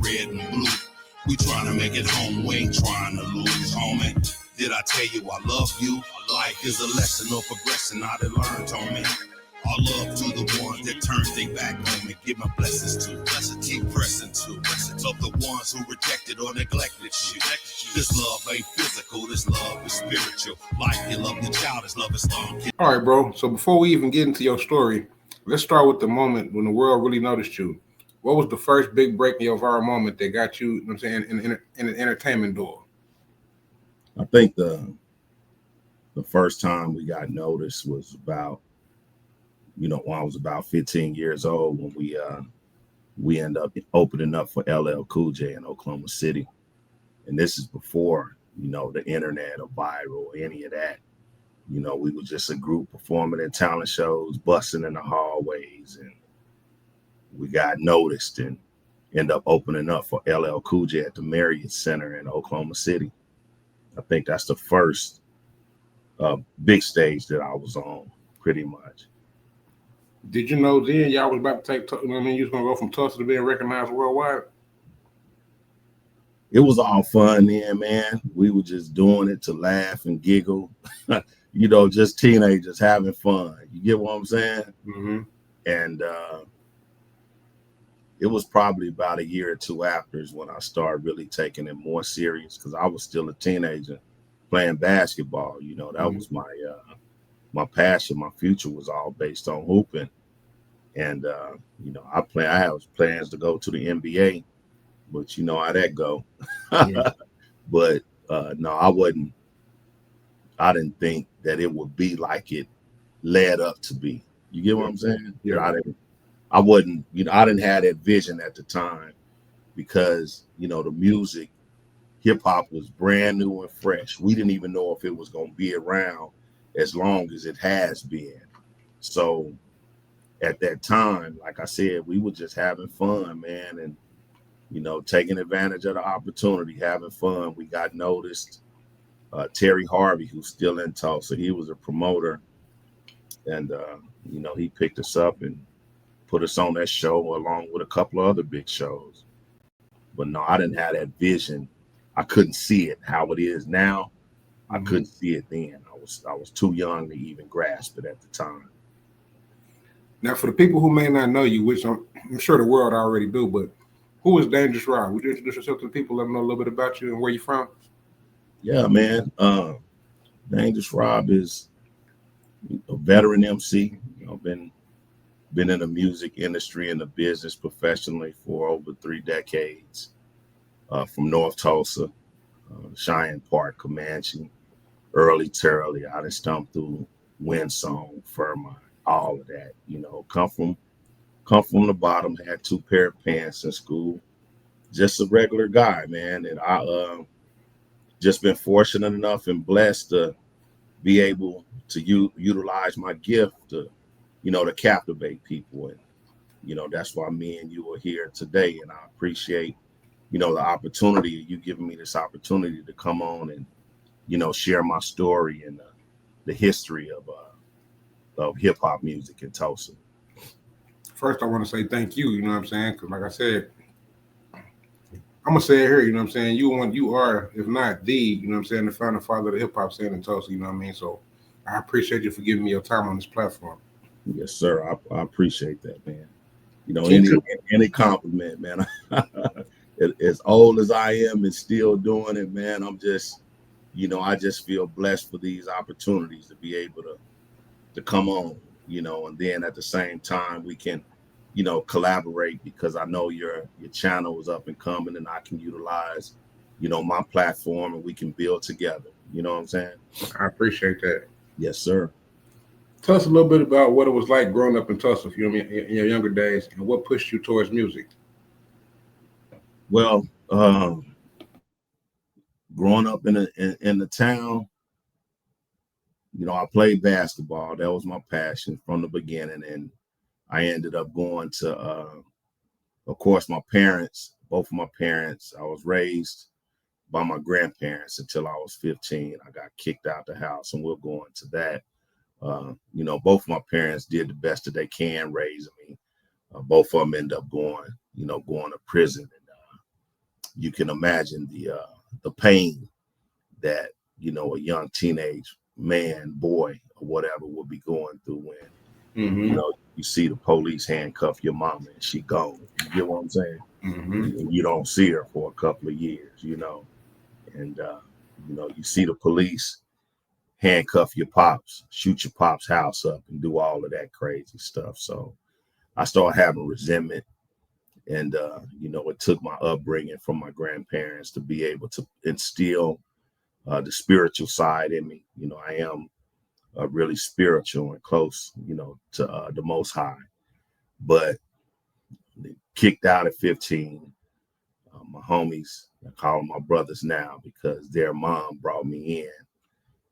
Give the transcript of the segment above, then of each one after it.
red and blue. We trying to make it home, we ain't trying to lose, homie. Did I tell you I love you? Life is a lesson of progression I done learned, homie. All love to the ones that turned their back on me. Give my blessings to, keep pressing to. Love the ones who rejected or neglected you. This love ain't physical, this love is spiritual. Like you love your child, this love is long. All right, bro. So before we even get into your story, let's start with the moment when the world really noticed you. What was the first big break in your viral moment that got you, what I'm saying, in an entertainment door? I think the first time we got noticed was about, when I was about 15 years old, when we ended up opening up for LL Cool J in Oklahoma City. And this is before, the internet or viral or any of that. We were just a group performing in talent shows, busting in the hallways, and we got noticed and ended up opening up for LL Cool J at the Marriott Center in Oklahoma City. I think that's the first big stage that I was on, pretty much. Did you know then y'all was about to take, you was going to go from Tulsa to being recognized worldwide? It was all fun then, man. We were just doing it to laugh and giggle, just teenagers having fun. You get what I'm saying? Mm-hmm. And it was probably about a year or two after is when I started really taking it more serious, because I was still a teenager playing basketball. That was my passion. My future was all based on hooping. And, I had plans to go to the NBA, but you know how that go. Yeah. But no, I didn't think that it would be like it led up to be. You get what I'm saying? Yeah. I didn't have that vision at the time, because, the music, hip hop was brand new and fresh. We didn't even know if it was going to be around as long as it has been. So at that time, like I said, we were just having fun, man. And, taking advantage of the opportunity, having fun. We got noticed. Terry Harvey, who's still in Tulsa, he was a promoter. And, he picked us up and put us on that show along with a couple of other big shows. But no, I didn't have that vision. I couldn't see it how it is now. I couldn't see it then. I was too young to even grasp it at the time. Now, for the people who may not know you, which I'm sure the world already do, but who is Dangerous Rob? Would you introduce yourself to the people, let them know a little bit about you and where you're from? Yeah, man. Dangerous Rob is a veteran MC. Been in the music industry and the business professionally for over 3 decades. From North Tulsa, Cheyenne Park, Comanche, early Turley. I done stumped through Windsong, Fairmont, all of that. Come from the bottom. Had 2 pair of pants in school. Just a regular guy, man. And I just been fortunate enough and blessed to be able to utilize my gift to, to captivate people. And, that's why me and you are here today. And I appreciate, the opportunity, you giving me this opportunity to come on and, share my story and the history of hip hop music in Tulsa. First, I want to say thank you. You know what I'm saying? Because like I said, I'm gonna say it here. You know what I'm saying? You are, if not the, the founding father of the hip hop scene in Tulsa. You know what I mean? So I appreciate you for giving me your time on this platform. Yes, sir. I appreciate that, man. Any compliment, man. As old as I am and still doing it, man, I'm just, I just feel blessed for these opportunities to be able to come on, and then at the same time we can, collaborate, because I know your channel is up and coming and I can utilize, my platform, and we can build together. You know what I'm saying? I appreciate that. Yes, sir. Tell us a little bit about what it was like growing up in Tulsa, in your younger days, and what pushed you towards music. Well, growing up in the town, I played basketball. That was my passion from the beginning. And I ended up going to, of course, both of my parents. I was raised by my grandparents until I was 15. I got kicked out the house, and we'll go into that. Both of my parents did the best that they can raising me. Both of them ended up going to prison. you can imagine the pain that, you know, a young teenage man, boy, or whatever will be going through when, you know, you see the police handcuff your mama and she gone. You get what I'm saying? And you don't see her for a couple of years, you know, and, you know, you see the police handcuff your pops, shoot your pops' house up and do all of that crazy stuff. So I started having resentment. And, you know, it took my upbringing from my grandparents to be able to instill the spiritual side in me. You know, I am really spiritual and close, you know, to the Most High. But kicked out at 15. My homies, I call them my brothers now because their mom brought me in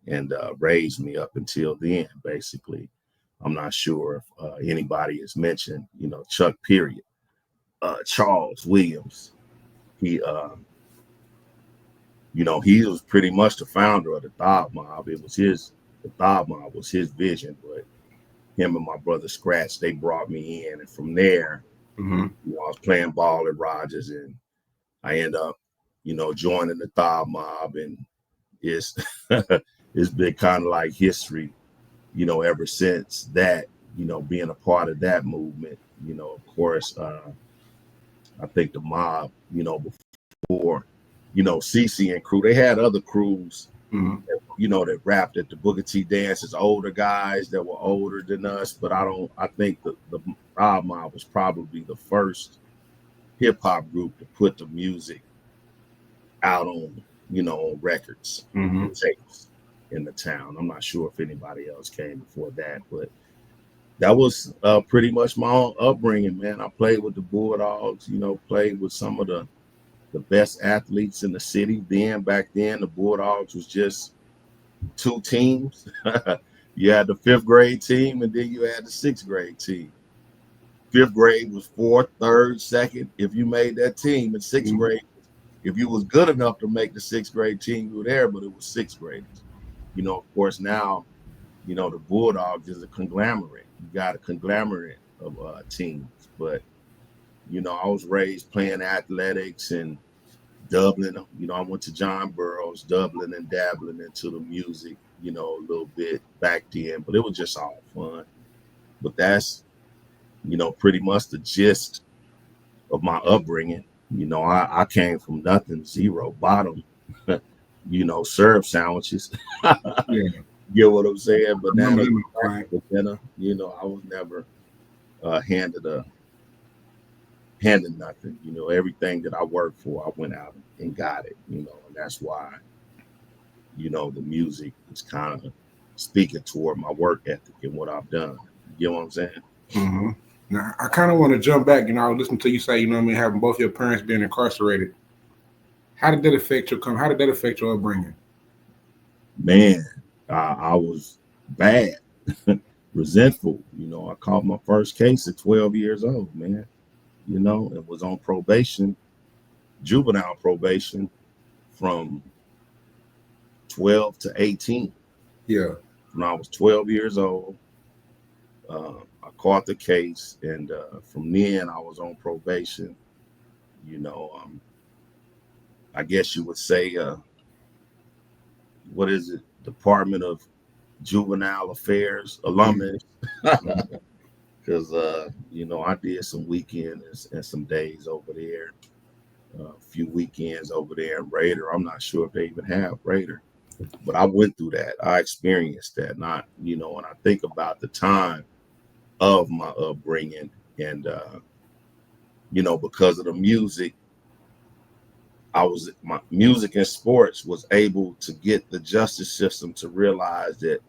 and raised me up until then, basically. I'm not sure if anybody has mentioned, you know, Chuck Period. Charles Williams, he, you know, he was pretty much the founder of the Dogg Mob. The Dogg Mob was his vision, but him and my brother Scratch, they brought me in. And from there, you know, I was playing ball at Rogers and I end up, you know, joining the Dogg Mob. And it's, it's been kind of like history, you know, ever since that, you know, being a part of that movement, you know, of course, I think the mob, you know, before, you know, CC and crew, they had other crews, that, you know, that rapped at the Booker T dances, older guys that were older than us. But I think the Dogg Mob was probably the first hip hop group to put the music out on, you know, on records, tapes in the town. I'm not sure if anybody else came before that, but that was pretty much my own upbringing, man. I played with the Bulldogs, you know, played with some of the best athletes in the city. Back then, the Bulldogs was just two teams. You had the 5th grade team, and then you had the 6th grade team. 5th grade was 4th, 3rd, 2nd. If you made that team in 6th grade, if you was good enough to make the 6th grade team, you were there, but it was 6th graders. You know, of course, now, you know, the Bulldogs is a conglomerate. You got a conglomerate of teams. But, you know, I was raised playing athletics and Dublin. You know, I went to John Burroughs, Dublin and dabbling into the music, you know, a little bit back then. But it was just all fun. But that's, you know, pretty much the gist of my upbringing. You know, I came from nothing, zero, bottom, you know, syrup sandwiches. Yeah. Get what I'm saying? But now, you know, I was never handed nothing. You know, everything that I worked for, I went out and got it. You know, and that's why, you know, the music is kind of speaking toward my work ethic and what I've done. You know what I'm saying? Now, I kind of want to jump back. You know, I was listening to you say, you know what I mean, having both your parents being incarcerated. How did that affect your upbringing? Man, I was bad, resentful. You know, I caught my first case at 12 years old, man. You know, it was on probation, juvenile probation from 12 to 18. Yeah. When I was 12 years old, I caught the case. And from then I was on probation. You know, I guess you would say, what is it? Department of Juvenile Affairs alumnus, because you know, I did some weekends and some days over there, a few weekends over there in Raider. I'm not sure if they even have Raider, but I went through that. I experienced that. Not, you know, when I think about the time of my upbringing and you know, because of the music, my music and sports was able to get the justice system to realize that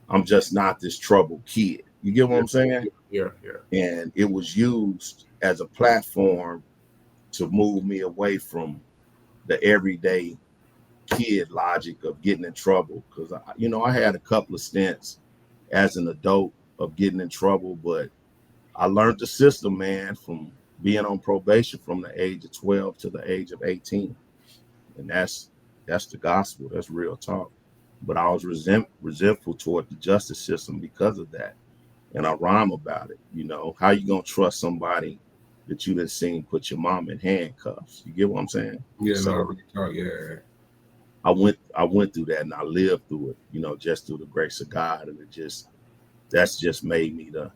I'm just not this troubled kid. You get what I'm saying? Yeah. And it was used as a platform to move me away from the everyday kid logic of getting in trouble. Because, you know, I had a couple of stints as an adult of getting in trouble, but I learned the system, man, from being on probation from the age of 12 to the age of 18. And that's the gospel. That's real talk. But I was resentful toward the justice system because of that. And I rhyme about it. You know, how you gonna trust somebody that you done seen put your mom in handcuffs. You get what I'm saying? Yeah, So no, really talk, yeah. I went through that and I lived through it, you know, just through the grace of God. And that's just made me the,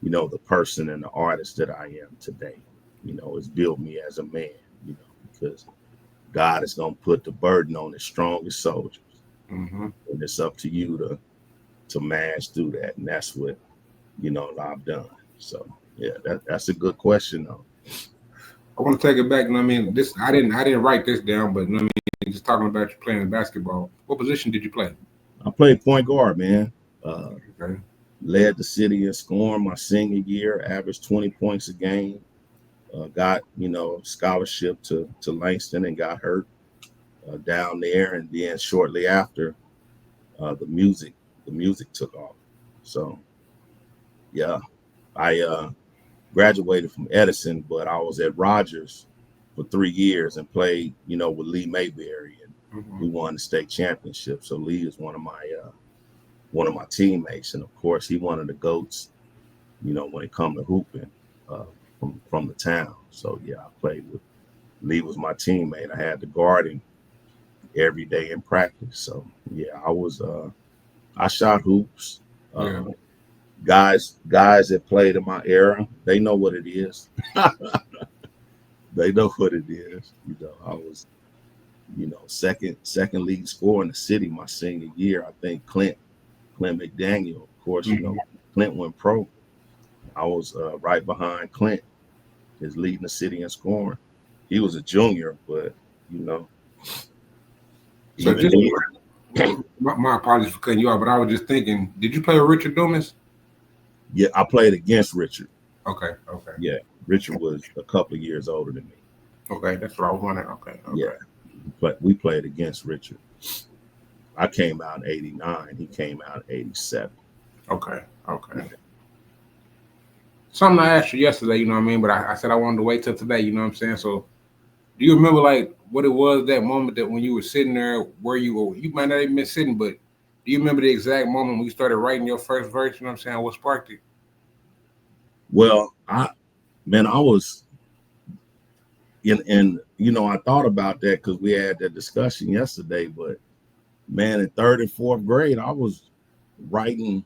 you know, the person and the artist that I am today. You know, it's built me as a man, you know, because God is going to put the burden on the strongest soldiers. Mm-hmm. And it's up to you to mash through that. And that's what, you know, I've done. So yeah, that's a good question though. I want to take it back. You know what I mean? I didn't write this down, but you know what I mean, just talking about you playing basketball. What position did you play? I played point guard, man. Okay. Led the city in scoring my senior year, averaged 20 points a game. Got, you know, scholarship to Langston and got hurt down there. And then shortly after, the music took off. So yeah, I graduated from Edison, but I was at Rogers for 3 years and played, you know, with Lee Mayberry, and we won the state championship. So Lee is one of my teammates, and of course he one of the GOATs, you know, when it come to hooping from the town. So yeah, I played with Lee, was my teammate. I had to guard him every day in practice. So yeah, I shot hoops. Yeah. Guys that played in my era, they know what it is. They know what it is. You know, I was, you know, second league scorer in the city my senior year. I think Clint McDaniel, of course, you know, Clint went pro. I was right behind Clint, is leading the city in scoring. He was a junior, but you know. So just my apologies for cutting you off, but I was just thinking, did you play with Richard Dumas? Yeah, I played against Richard. Okay. Yeah, Richard was a couple of years older than me. Okay, that's what I was wondering. Okay. Yeah, but we played against Richard. I came out in '89. He came out in '87. Okay. Something I asked you yesterday, you know what I mean? But I said I wanted to wait till today, you know what I'm saying? So do you remember like what it was that moment that when you were sitting there where you might not even been sitting, but do you remember the exact moment when you started writing your first verse, you know what I'm saying? What sparked it? Well, I was and you know, I thought about that because we had that discussion yesterday, but man, in third and fourth grade, I was writing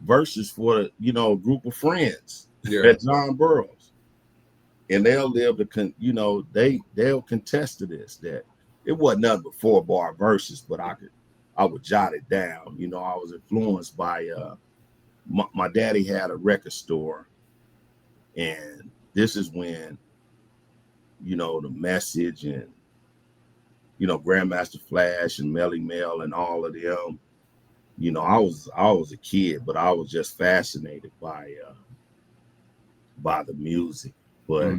verses for, you know, a group of friends at John Burroughs, and they'll contest to this, that it wasn't nothing but 4-bar verses, but I would jot it down. You know, I was influenced by my daddy had a record store, and this is when, you know, the Message and, you know, Grandmaster Flash and Melly Mel and all of them. You know, I was a kid, but I was just fascinated by the music. But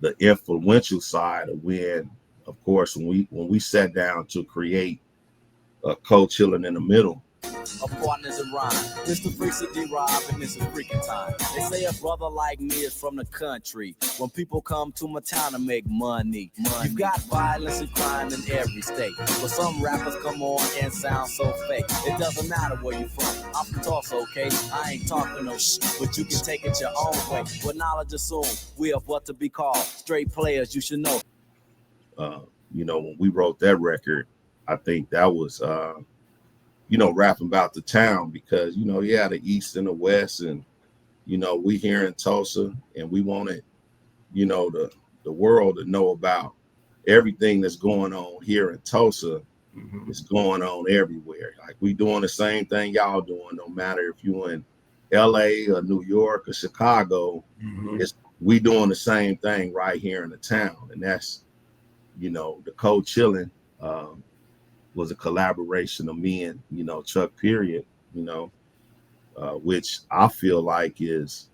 the influential side of when, of course, when we sat down to create Cold Chillin' in the Middle. Of partners in rhyme. Mr. Freaky D-Rob and this is freaking time. They say a brother like me is from the country. When people come to my town to make money. You've got violence and crime in every state. But some rappers come on and sound so fake. It doesn't matter where you from. I'm from Tulsa, okay? I ain't talking no shit, but you can take it your own way. With knowledge assume, we are what to be called. Straight players, you should know. You know, when we wrote that record, I think that was you know, rapping about the town, because, you know, yeah, the East and the West, and, you know, we here in Tulsa, and we wanted, you know, the world to know about everything that's going on here in Tulsa. It's going on everywhere. Like, we doing the same thing y'all doing, no matter if you're in LA or New York or Chicago. We doing the same thing right here in the town. And that's, you know, the Cold Chillin' was a collaboration of me and, you know, Chuck Period, you know, which I feel like is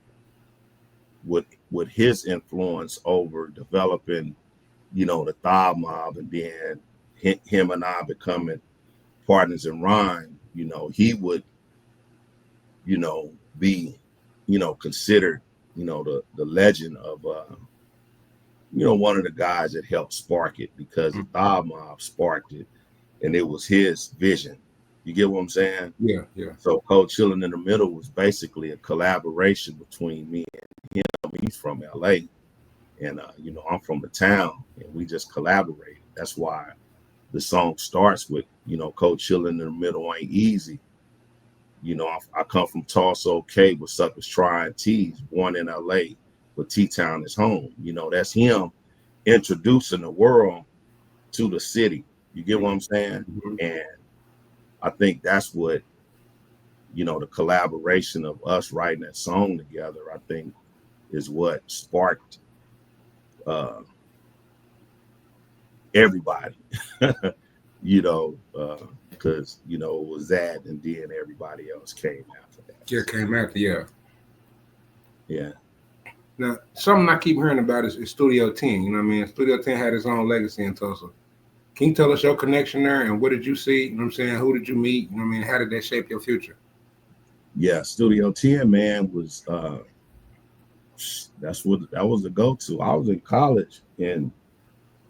with his influence over developing, you know, the Thigh Mob, and then him and I becoming partners in rhyme. You know, he would, you know, be, you know, considered, you know, the legend of, you know, one of the guys that helped spark it, because the Thigh Mob sparked it. And it was his vision. You get what I'm saying? Yeah. So Cold Chillin' in the Middle was basically a collaboration between me and him. he's from LA, and I'm from the town, and we just collaborated. That's why the song starts with, Cold Chillin' in the Middle Ain't Easy. I come from Tulsa, okay, with suckers trying T's, born in LA, but T-Town is home. That's him introducing the world to the city. You get what I'm saying? Mm-hmm. And I think that's what, the collaboration of us writing that song together, I think is what sparked everybody, because, it was that, and then everybody else came after that. Yeah, came after, yeah. Yeah. Now, something I keep hearing about is Studio 10. You know what I mean? Studio 10 had its own legacy in Tulsa. Can you tell us your connection there, and what did you see? You know what I'm saying? Who did you meet? You know what I mean? How did that shape your future? Yeah, Studio 10, man, was that was the go-to. I was in college, and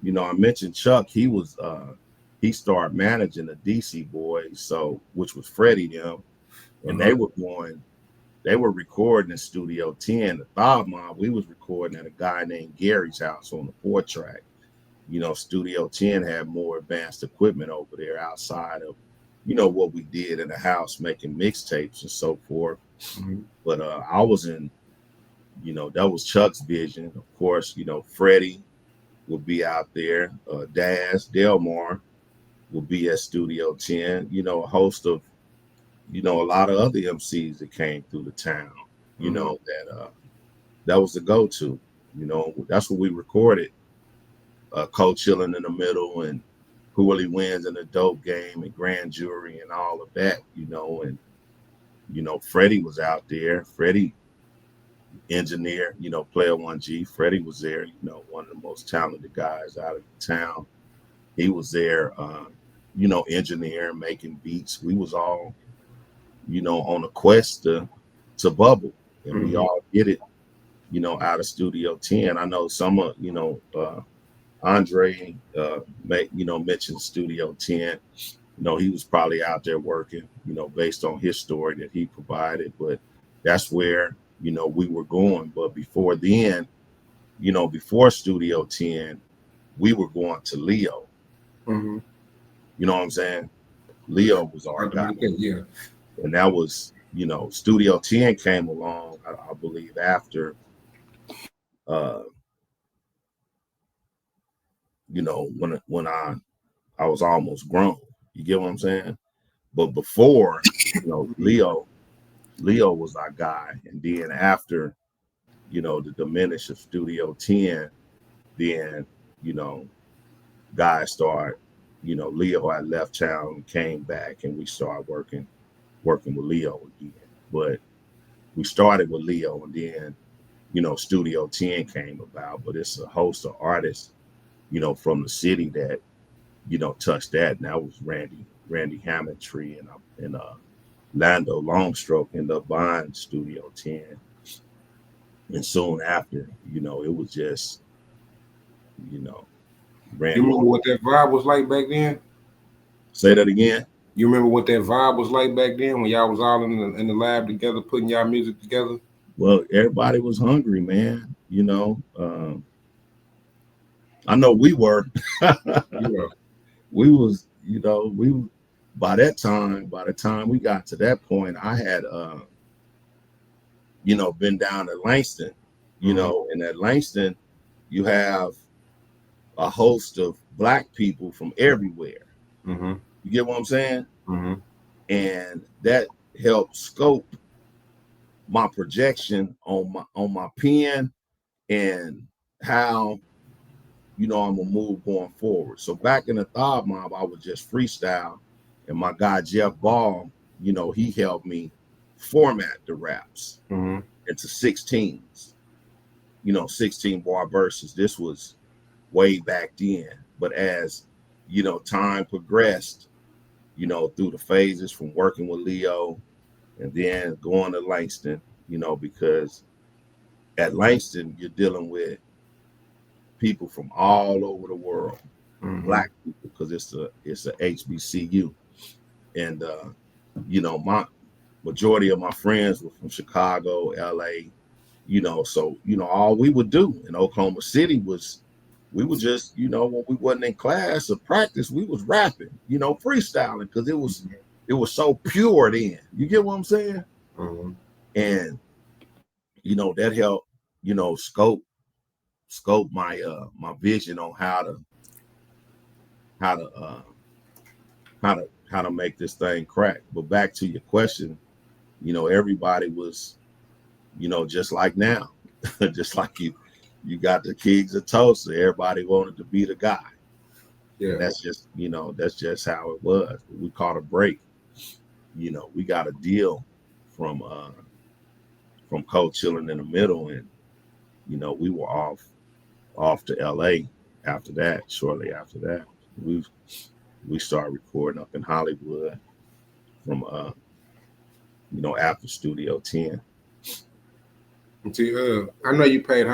I mentioned Chuck. He was he started managing the DC Boys, which was Freddie them, and they were recording in Studio 10. The Dogg Mob, we was recording at a guy named Gary's house on the 4-track. Studio 10 had more advanced equipment over there outside of, what we did in the house, making mixtapes and so forth. Mm-hmm. But I was in, that was Chuck's vision. Of course, Freddie would be out there. Daz Dillinger would be at Studio 10. A host of, a lot of other MCs that came through the town. That was the go-to. That's what we recorded. Cold Chillin' in the Middle, and Who Really Wins in the Dope Game, and Grand Jury, and all of that, and Freddie was out there. Freddie, engineer, Player 1G. Freddie was there, one of the most talented guys out of the town. He was there, engineering, making beats. We was all, on a quest to bubble, and we all get it, out of Studio 10. I know some of, Andre, mentioned Studio 10. He was probably out there working, based on his story that he provided. But that's where, we were going. But before then, before Studio 10, we were going to Leo. Mm-hmm. You know what I'm saying? Leo was our guy. Yeah. And that was, Studio 10 came along, I believe, after when I was almost grown. You get what I'm saying? But before, Leo was our guy. And then after, the diminish of Studio 10, then, guys started, Leo had left town and came back, and we started working with Leo again. But we started with Leo, and then, Studio 10 came about. But it's a host of artists, from the city that, touched that. And that was Randy Hammondtree and Lando Longstroke ended up buying Studio 10. And soon after, it was just, Randy. You remember what that vibe was like back then? Say that again. You remember what that vibe was like back then when y'all was all in the lab together, putting y'all music together? Well, everybody was hungry, man. I know we were. Yeah. We was, by the time we got to that point, I had, been down at Langston, and at Langston, you have a host of Black people from everywhere. Mm-hmm. You get what I'm saying? Mm-hmm. And that helped scope my projection on my pen and how, I'm gonna move going forward. So back in the Dogg Mob, I was just freestyle, and my guy Jeff Ball, he helped me format the raps into 16s, 16 bar verses. This was way back then. But as time progressed, through the phases from working with Leo and then going to Langston, because at Langston you're dealing with people from all over the world, Black people, because it's a HBCU, and my majority of my friends were from Chicago, LA, So all we would do in Oklahoma City was we would just, when we wasn't in class or practice, we was rapping, freestyling, because it was so pure then. You get what I'm saying? Mm-hmm. And that helped, scope my my vision on how to make this thing crack. But back to your question, everybody was, just like now, just like you got the Kings of Tulsa. Everybody wanted to be the guy. Yeah, and that's just how it was. We caught a break. We got a deal from Coach Chillin in the middle, and we were off to LA after that. Shortly after that, we started recording up in Hollywood from after Studio 10. See, I know you paid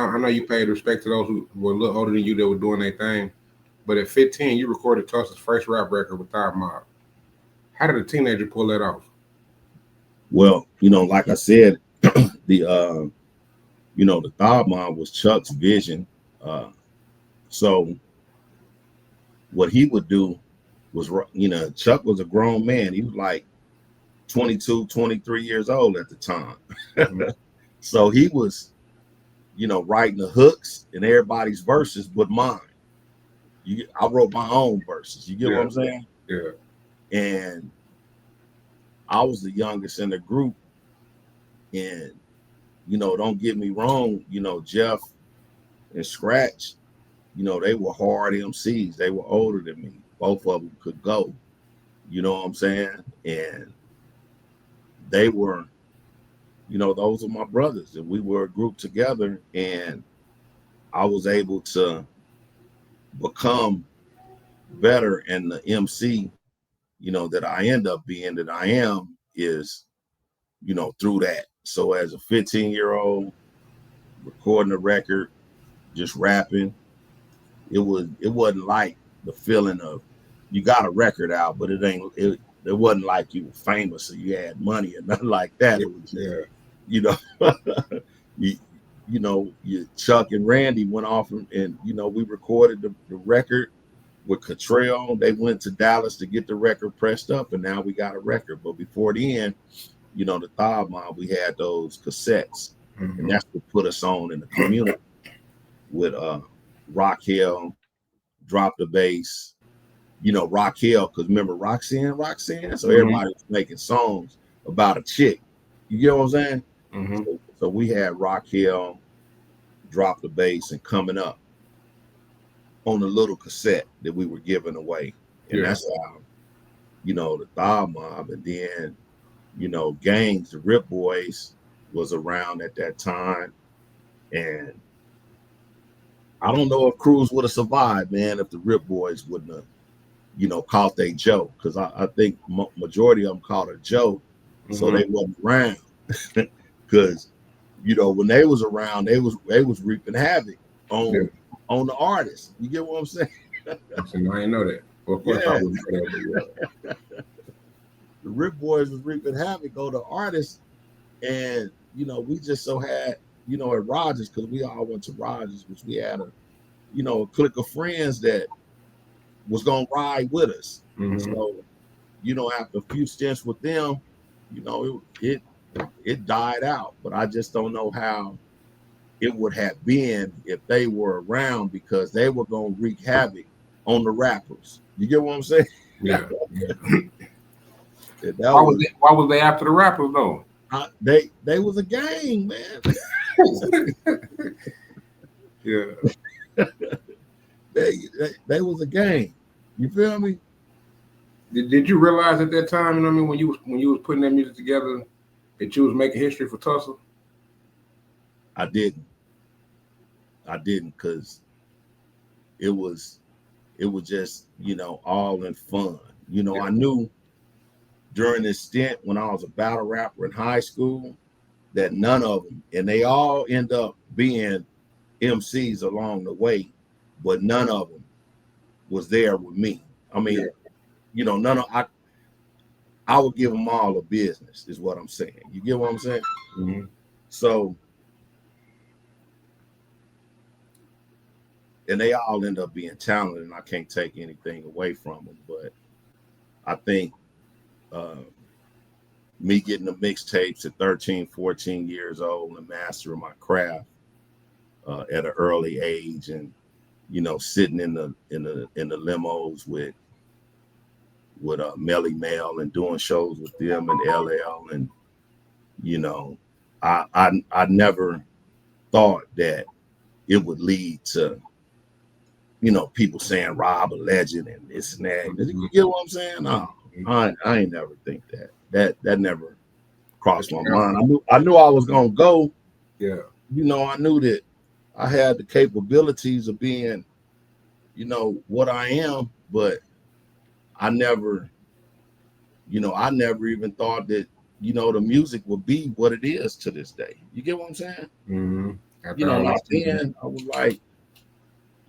respect to those who were a little older than you that were doing their thing. But at 15, you recorded Tulsa's first rap record with Dogg Mob. How did a teenager pull that off? Well, like I said, the Dogg Mob was Chuck's vision. So what he would do was, Chuck was a grown man. He was like 22, 23 years old at the time. Mm-hmm. So he was, writing the hooks in everybody's verses but mine. I wrote my own verses. You get what I'm saying? Yeah. And I was the youngest in the group. And, don't get me wrong, Jeff and Scratch, they were hard MCs. They were older than me. Both of them could go. You know what I'm saying? And they were, those are my brothers. And we were a group together. And I was able to become better. And the MC, that I end up being, that I am, is, through that. So as a 15-year-old, recording a record, just rapping, it wasn't like the feeling of you got a record out, but it wasn't like you were famous or you had money or nothing like that. It was just, Chuck and Randy went off and we recorded the record with Cottrell. They went to Dallas to get the record pressed up, and now we got a record. But before then, the Dogg Mob, we had those cassettes, Mm-hmm. and that's what put us on in the community with Raquel, Drop the Bass, Raquel, because remember Roxanne, so everybody was making songs about a chick. You get what I'm saying? Mm-hmm. So we had Raquel, Drop the Bass, and Coming Up on a little cassette that we were giving away. And that's how, the Dogg Mob, and then, Gangs, the Rip Boys was around at that time. And I don't know if Cruz would have survived, man, if the Rip Boys wouldn't have, caught they Joe. Because I think majority of them caught a Joe, so they wasn't around. Because, when they was around, they was reaping havoc on the artists. You get what I'm saying? I didn't know that. Well, of course, I wouldn't know that. The Rip Boys was reaping havoc on the artists, and we just so had, at Rogers, because we all went to Rogers, which we had a clique of friends that was gonna ride with us. Mm-hmm. So, after a few stints with them, it died out. But I just don't know how it would have been if they were around, because they were gonna wreak havoc on the rappers. You get what I'm saying? Yeah. Why was they after the rappers though? They was a gang, man. Yeah. They was a gang. You feel me? Did you realize at that time, when you was putting that music together, that you was making history for Tulsa? I didn't, because it was just, all in fun. I knew during this stint when I was a battle rapper in high school that none of them, and they all end up being MCs along the way, but none of them was there with me. I mean, none of I would give them all a business, is what I'm saying. You get what I'm saying? Mm-hmm. So and they all end up being talented, and I can't take anything away from them. But I think me getting the mixtapes at 13, 14 years old and mastering my craft at an early age, and sitting in the limos with Melly Mel and doing shows with them and LL, and I never thought that it would lead to people saying Rob a legend and this and that. You get what I'm saying? No, I ain't never think that never crossed my mind. I knew I was gonna go. Yeah. I knew that I had the capabilities of being, what I am, but I never even thought that, the music would be what it is to this day. You get what I'm saying? Mm-hmm. Like then I was like,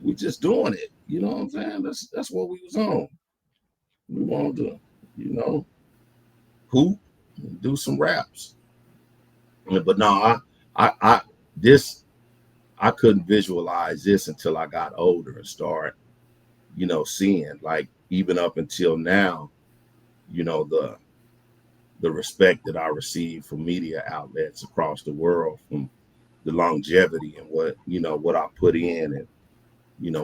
we just doing it. You know what I'm saying? That's what we was on. We wanted to, hoop and do some raps. But no, I couldn't visualize this until I got older and start, seeing, like, even up until now, the respect that I receive from media outlets across the world, from the longevity and what I put in and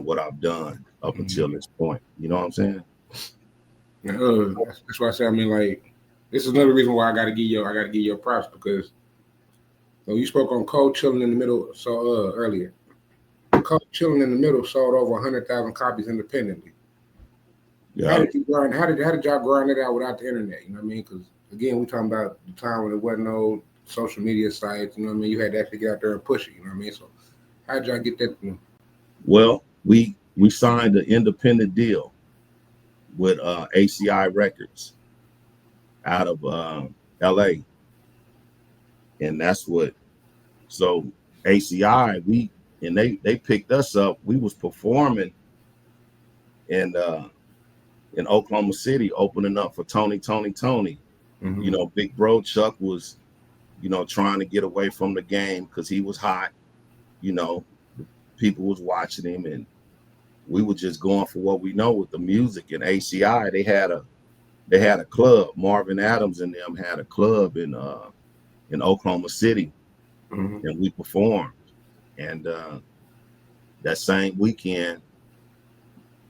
what I've done up until this point. You know what I'm saying? That's why I say, I mean, like, this is another reason why I gotta give you props, because you spoke on Cold Chillin' in the Middle earlier. Cold Chillin' in the Middle sold over 100,000 copies independently. Yeah. How did y'all grind it out without the internet? You know what I mean? Because again, we're talking about the time when there wasn't no social media sites. You know what I mean? You had to actually get out there and push it. You know what I mean? So how did y'all get that? Well, we signed an independent deal with ACI Records out of LA, and that's what. So ACI, they picked us up. We was performing in Oklahoma City, opening up for Tony. Mm-hmm. Big Bro Chuck was, trying to get away from the game because he was hot. People was watching him, and we were just going for what we know with the music. And ACI, they had a club. Marvin Adams and them had a club in Oklahoma City, mm-hmm. and we performed. And that same weekend,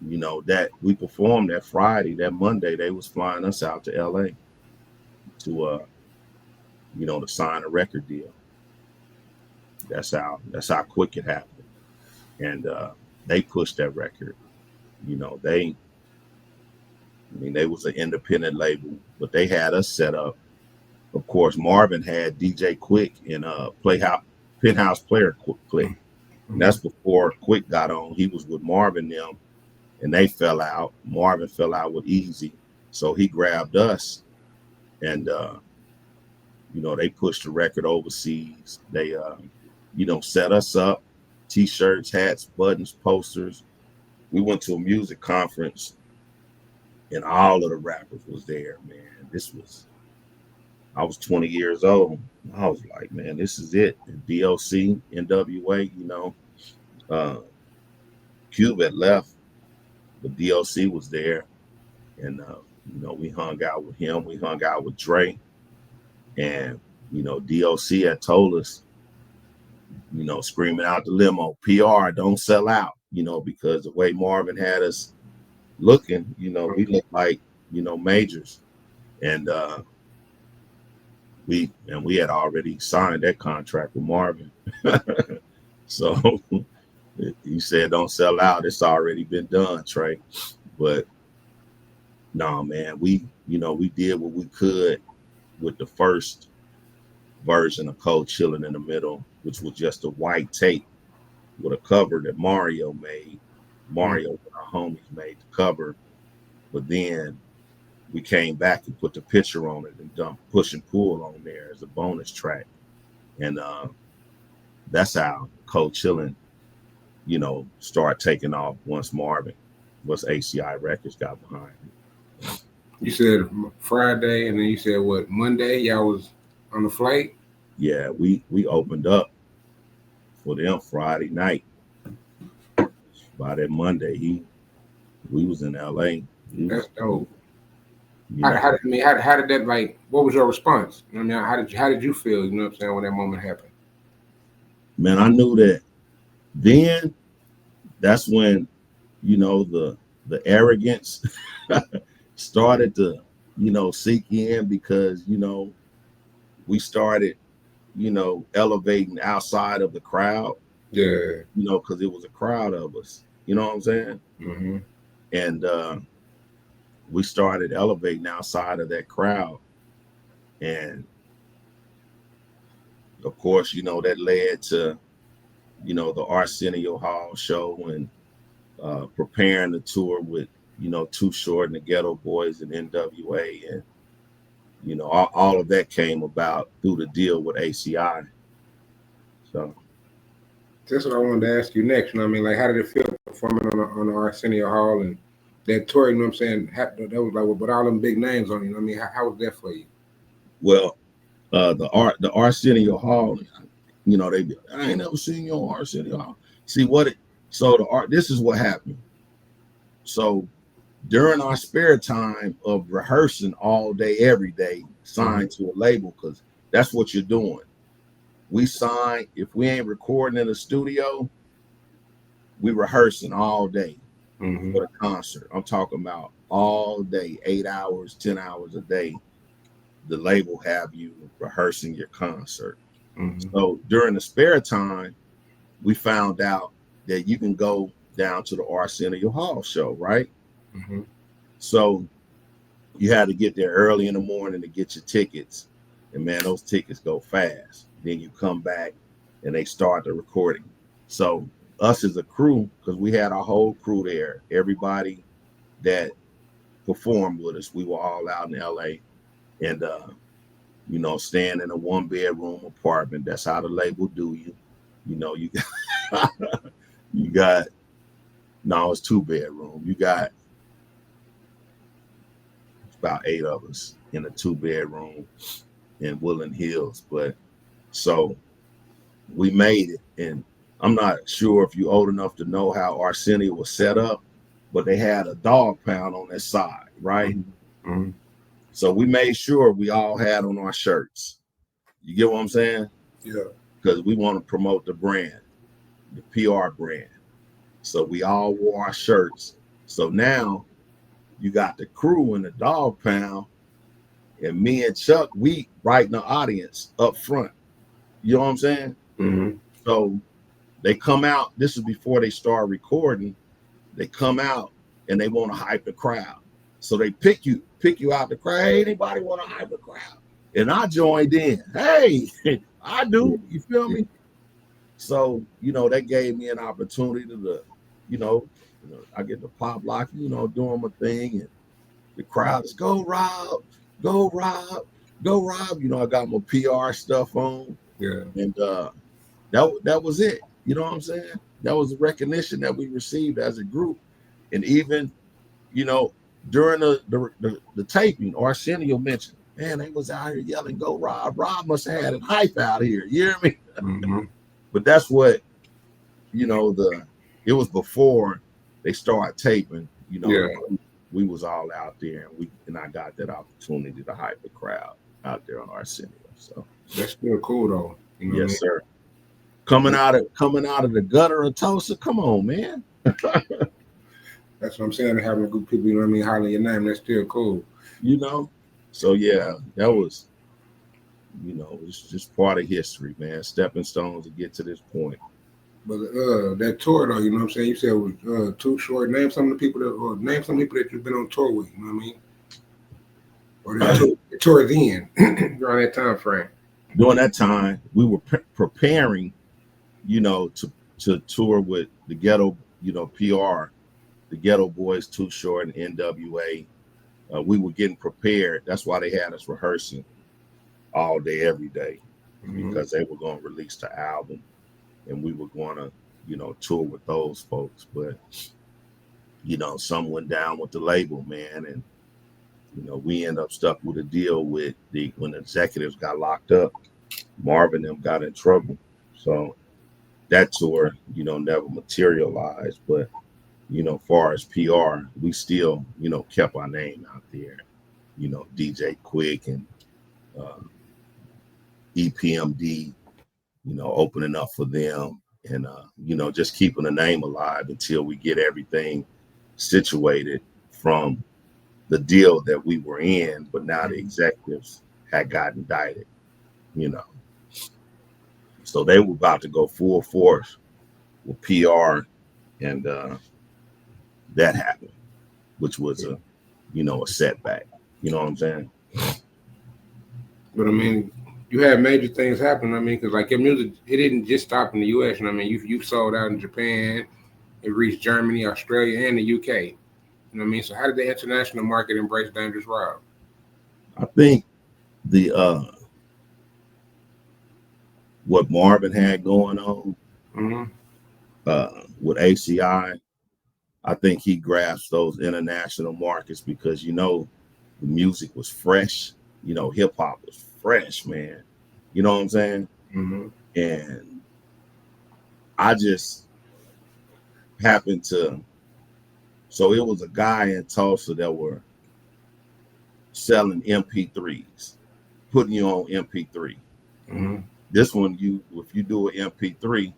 that we performed that Friday, that Monday, they was flying us out to LA to to sign a record deal. That's how quick it happened. And they pushed that record. They was an independent label, but they had us set up. Of course, Marvin had DJ Quick in Penthouse Player Click. And that's before Quick got on. He was with Marvin them, and they fell out. Marvin fell out with Easy, so he grabbed us, and they pushed the record overseas. They set us up, T-shirts, hats, buttons, posters. We went to a music conference, and all of the rappers was there, man. I was 20 years old. I was like, man, this is it. And DOC, NWA, Cube had left, but DOC was there. And, we hung out with him. We hung out with Dre. And, DOC had told us, screaming out the limo, PR, don't sell out, because the way Marvin had us looking, we looked like, majors. And we had already signed that contract with Marvin. So he said, don't sell out. It's already been done, Trey. But no, man, we did what we could with the first version of Cold Chillin' in the Middle, which was just a white tape with a cover that Mario made. Mario and our homies made the cover. But then we came back and put the picture on it and dumped Push and Pull on there as a bonus track. And that's how Cold Chillin', started taking off once ACI Records got behind it. You said Friday, and then you said what, Monday? Y'all was on the flight? Yeah, we opened up for them Friday night. by that Monday, we was in LA. That's dope. You know, How did that, like, what was your response? I mean, how did you feel, you know what I'm saying, when that moment happened? man, I knew that then that's when, you know, the arrogance started to, you know, seek in because, you know, we started, you know, elevating outside of the crowd. Yeah. You know, because it was a crowd of us. You know what I'm saying? Mm-hmm. And we started elevating outside of that crowd. And of course, you know, that led to, you know, the Arsenio Hall show and preparing the tour with, you know, Too Short and the Ghetto Boys and NWA. And, you know, all of that came about through the deal with ACI. So that's what I wanted to ask you next. You know what I mean? Like, how did it feel performing on the Arsenio Hall and that tour? You know what I'm saying? That was like with all them big names on you. You know what I mean? How was that for you? Well, the Arsenio Hall, you know, I ain't never seen you on Arsenio Hall. See what it? So this is what happened. So during our spare time of rehearsing all day, every day, signed to a label, because that's what you're doing. We sign, if we ain't recording in the studio, we rehearsing all day for the concert. I'm talking about all day, 8 hours, 10 hours a day. The label have you rehearsing your concert. So during the spare time, we found out that you can go down to the Arsenio Hall show, right? So you had to get there early in the morning to get your tickets. And man, those tickets go fast. Then you come back and they start the recording. So us as a crew, because we had our whole crew there, everybody that performed with us, we were all out in LA and, you know, staying in a 1-bedroom apartment. That's how the label do you. You know, you got, no, it's 2-bedroom. You got about 8 of us in a 2-bedroom in Woodland Hills. But so we made it. And I'm not sure if you're old enough to know how Arsenio was set up, but they had a Dogg Pound on their side, right? So we made sure we all had on our shirts. You get what I'm saying? Yeah. Because we want to promote the brand, the PR brand. So we all wore our shirts. So now you got the crew in the Dogg Pound, and me and Chuck, we right in the audience up front. You know what I'm saying? So they come out. This is before they start recording. They come out and they want to hype the crowd. So they pick you out the crowd. Hey, anybody want to hype the crowd? And I joined in. Hey, I do. You feel me? So, you know, that gave me an opportunity to, you know, I get the pop lock, you know, doing my thing. And the crowd is, go Rob, go Rob, go Rob. You know, I got my PR stuff on. Yeah. And that was it. You know what I'm saying? That was the recognition that we received as a group. And even, you know, during the taping, Arsenio mentioned, man, they was out here yelling, go Rob. Rob must have had it hype out here. You hear me? But that's what, you know, it was before they started taping, you know. Yeah. We was all out there and I got that opportunity to hype the crowd out there on Arsenio. So that's still cool though. You know yes, sir. Coming out of the gutter of Tulsa, come on, man. That's what I'm saying. Having good people, you know what I mean, hollering your name, that's still cool. You know? So yeah, that was, you know, it's just part of history, man. Stepping stones to get to this point. But that tour though, you know what I'm saying? You said it was Too Short. Name some of the people that you've been on tour with, you know what I mean? Or the tour then during that time frame. During that time, we were preparing, you know, to tour with the Ghetto, you know, PR, the Ghetto Boys, Too Short, and NWA. We were getting prepared. That's why they had us rehearsing all day, every day, because they were going to release the album, and we were going to, you know, tour with those folks. But, you know, some went down with the label, man, and you know, we end up stuck with a deal with when the executives got locked up. Marvin and them got in trouble. So that tour, you know, never materialized. But you know, far as PR, we still, you know, kept our name out there. You know, DJ Quick and EPMD, you know, opening up for them and, you know, just keeping the name alive until we get everything situated from the deal that we were in, but now the executives had gotten indicted, you know. So they were about to go full force with PR, and that happened, which was a, you know, a setback. You know what I'm saying? But I mean, you had major things happen. I mean, because like your music, it didn't just stop in the U.S. And I mean, you sold out in Japan, it reached Germany, Australia, and the UK. You know what I mean? So how did the international market embrace Dangerous Rob? I think the what Marvin had going on with ACI, I think he grasped those international markets because, you know, the music was fresh. You know, hip hop was fresh, man. You know what I'm saying? And I just happened to, so it was a guy in Tulsa that were selling MP3s, putting you on MP3. This one, if you do an MP3,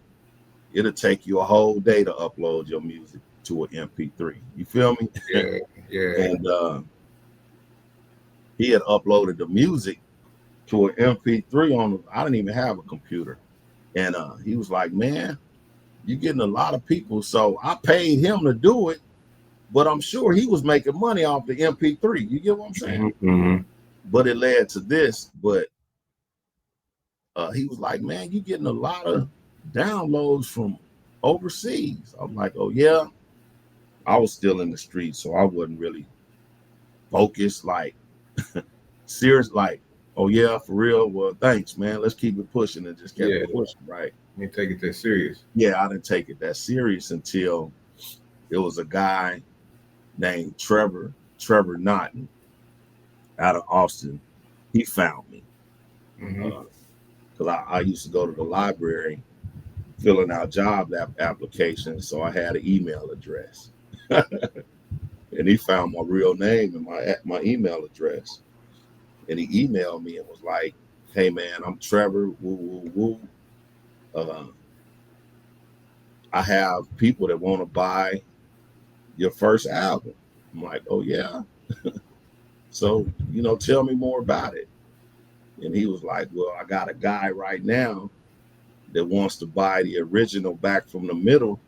it'll take you a whole day to upload your music to an MP3. You feel me? Yeah. And he had uploaded the music to an MP3 on. I didn't even have a computer, and he was like, "Man, you're getting a lot of people." So I paid him to do it, but I'm sure he was making money off the MP3. You get what I'm saying? But it led to this. But he was like, "Man, you're getting a lot of downloads from overseas." I'm like, "Oh yeah." I was still in the streets, so I wasn't really focused, like serious, like, "Oh yeah, for real. Well, thanks, man. Let's keep it pushing," and just kept it pushing, right? You take it that serious. Yeah, I didn't take it that serious until it was a guy named Trevor Naughton out of Austin. He found me because I used to go to the library filling out job applications, so I had an email address. And he found my real name and my email address. And he emailed me and was like, "Hey man, I'm Trevor. Woo woo woo. I have people that want to buy your first album." I'm like, "Oh yeah." So, you know, tell me more about it. And he was like, "Well, I got a guy right now that wants to buy the original Back from the Middle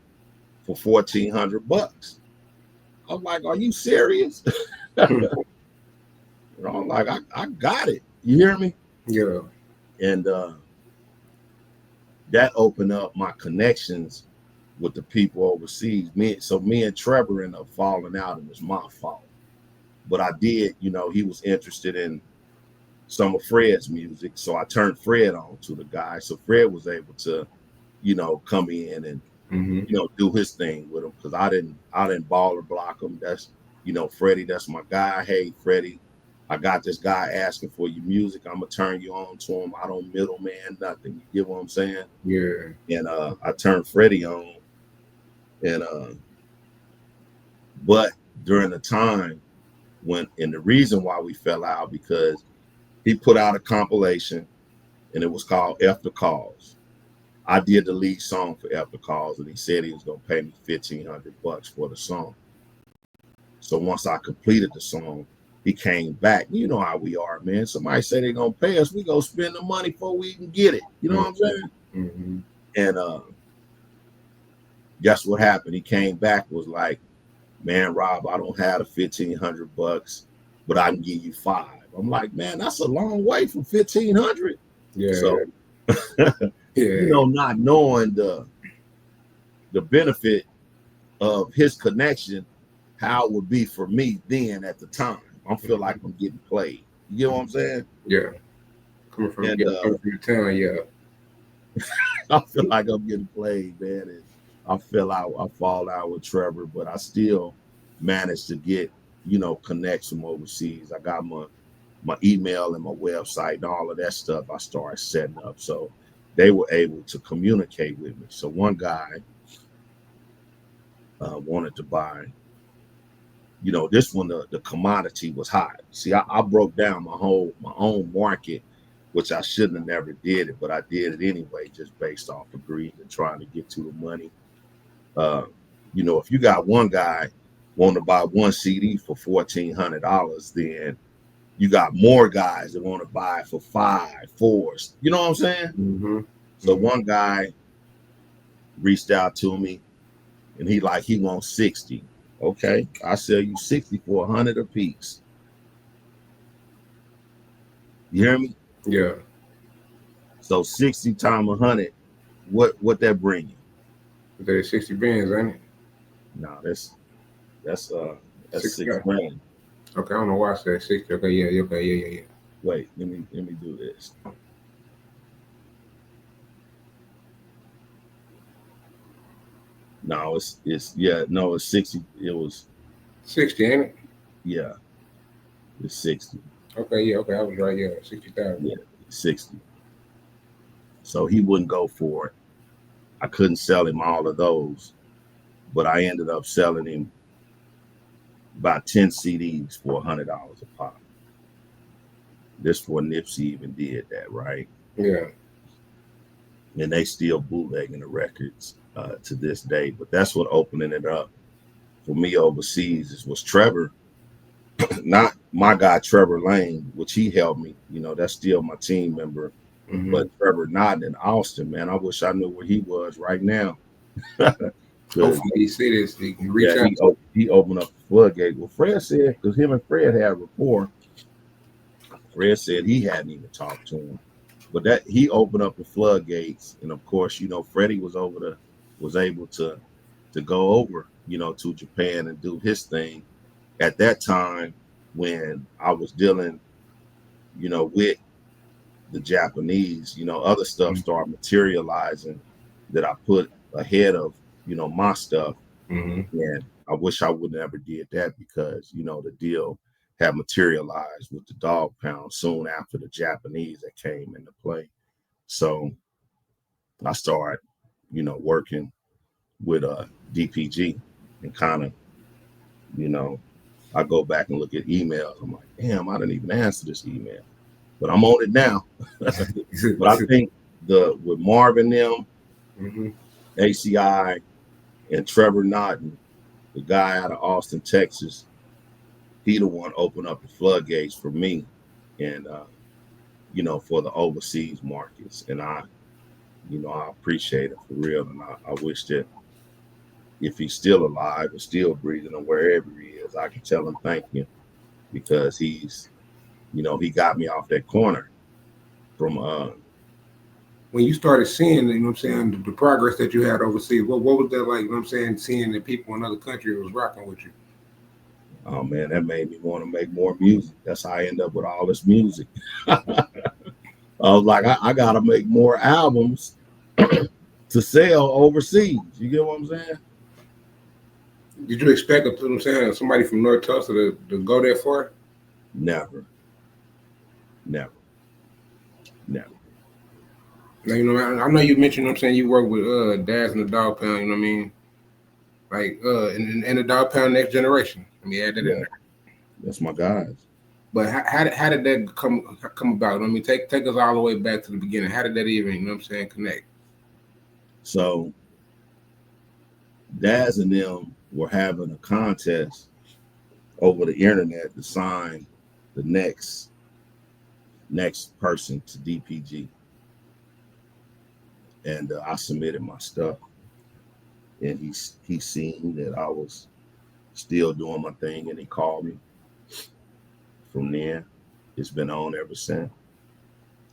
for $1,400. I'm like, "Are you serious?" And I'm like, I got it. You hear me? Yeah. And that opened up my connections with the people overseas. Me and Trevor ended up falling out, and it was my fault. But I did, you know, he was interested in some of Fred's music, so I turned Fred on to the guy. So Fred was able to, you know, come in and you know, do his thing with him, because I didn't ball or block him. That's, you know, Freddie, that's my guy. "Hey, Freddie, I got this guy asking for your music. I'm gonna turn you on to him. I don't middleman nothing." You get what I'm saying? Yeah. And I turned Freddie on, and but during the time and the reason why we fell out, because he put out a compilation and it was called After Cause. I did the lead song for After Cause, and he said he was gonna pay me $1,500 for the song. So once I completed the song, he came back. You know how we are, man. Somebody say they're gonna pay us, we go spend the money before we even get it. You know what I'm saying? And guess what happened? He came back, was like, "Man, Rob, I don't have the $1,500, but I can give you $5." I'm like, "Man, that's a long way from $1,500. Yeah. So, you know, not knowing the benefit of his connection, how it would be for me then at the time. I feel like I'm getting played. You get what I'm saying? Yeah. Coming from your town, yeah. I feel like I'm getting played, man. And I fall out with Trevor, but I still managed to get, you know, connects from overseas. I got my email and my website and all of that stuff I started setting up. So they were able to communicate with me. So one guy wanted to buy. You know, this one the commodity was hot. See, I broke down my own market, which I shouldn't have never did it, but I did it anyway, just based off of greed and trying to get to the money. You know, if you got one guy want to buy one CD for $1,400, then you got more guys that want to buy for $5, $4. You know what I'm saying? Mm-hmm. So one guy reached out to me, and he wants 60. Okay, I sell you 60 for 100 a piece. You hear me? Yeah. So 60 times 100, what that bring you? There's 60 bands, ain't it? No, that's 6 $6,000. Okay, I don't know why I said 60. Okay, yeah. Wait, let me do this. No, it's 60. It was 60, ain't it? yeah, it's 60. Okay, I was right. Yeah, 60,000. Yeah, 60. So he wouldn't go for it. I couldn't sell him all of those, but I ended up selling him about 10 CDs for $100 a pop. This for Nipsey even did that, right? Yeah. And they still bootlegging the records to this day. But that's what opening it up for me overseas was Trevor, not my guy Trevor Lane, which he helped me. You know, that's still my team member. Mm-hmm. But Trevor Nott in Austin, man, I wish I knew where he was right now. Hopefully he see this, he can reach out. He opened up the floodgate. Well, Fred said, because him and Fred had rapport, Fred said he hadn't even talked to him. But that he opened up the floodgates. And of course, you know, Freddie was able to go over, you know, to Japan and do his thing. At that time, when I was dealing, you know, with the Japanese, you know, other stuff started materializing that I put ahead of, you know, my stuff. Mm-hmm. And I wish I would never did that because, you know, the deal had materialized with the Dogg Pound soon after the Japanese that came into play. So I started, you know, working with DPG and kind of, you know, I go back and look at emails. I'm like, damn, I didn't even answer this email, but I'm on it now. But I think with Marvin them, mm-hmm. ACI, and Trevor Notton, the guy out of Austin, Texas, he the one opened up the floodgates for me and, you know, for the overseas markets. And I appreciate it for real. And I wish that if he's still alive and still breathing or wherever he is, I can tell him thank you because he's, you know, he got me off that corner from when you started seeing, you know what I'm saying, the progress that you had overseas, what was that like, you know what I'm saying, seeing that people in other countries was rocking with you? Oh man, that made me want to make more music. That's how I end up with all this music. I was like, I gotta make more albums to sell overseas. You get what I'm saying? Did you expect, you know what I'm saying, somebody from North Tulsa to go that far? Never. Now, you know, I know you mentioned, you know what I'm saying, you work with Daz and the Dogg Pound, you know what I mean? Like, and the Dogg Pound Next Generation. I mean, add that in there. That's my guys. But how did that come about? I mean, take us all the way back to the beginning. How did that even, you know what I'm saying, connect? So Daz and them were having a contest over the internet to sign the next person to DPG. And I submitted my stuff. And he seen that I was still doing my thing, and he called me. From there, it's been on ever since.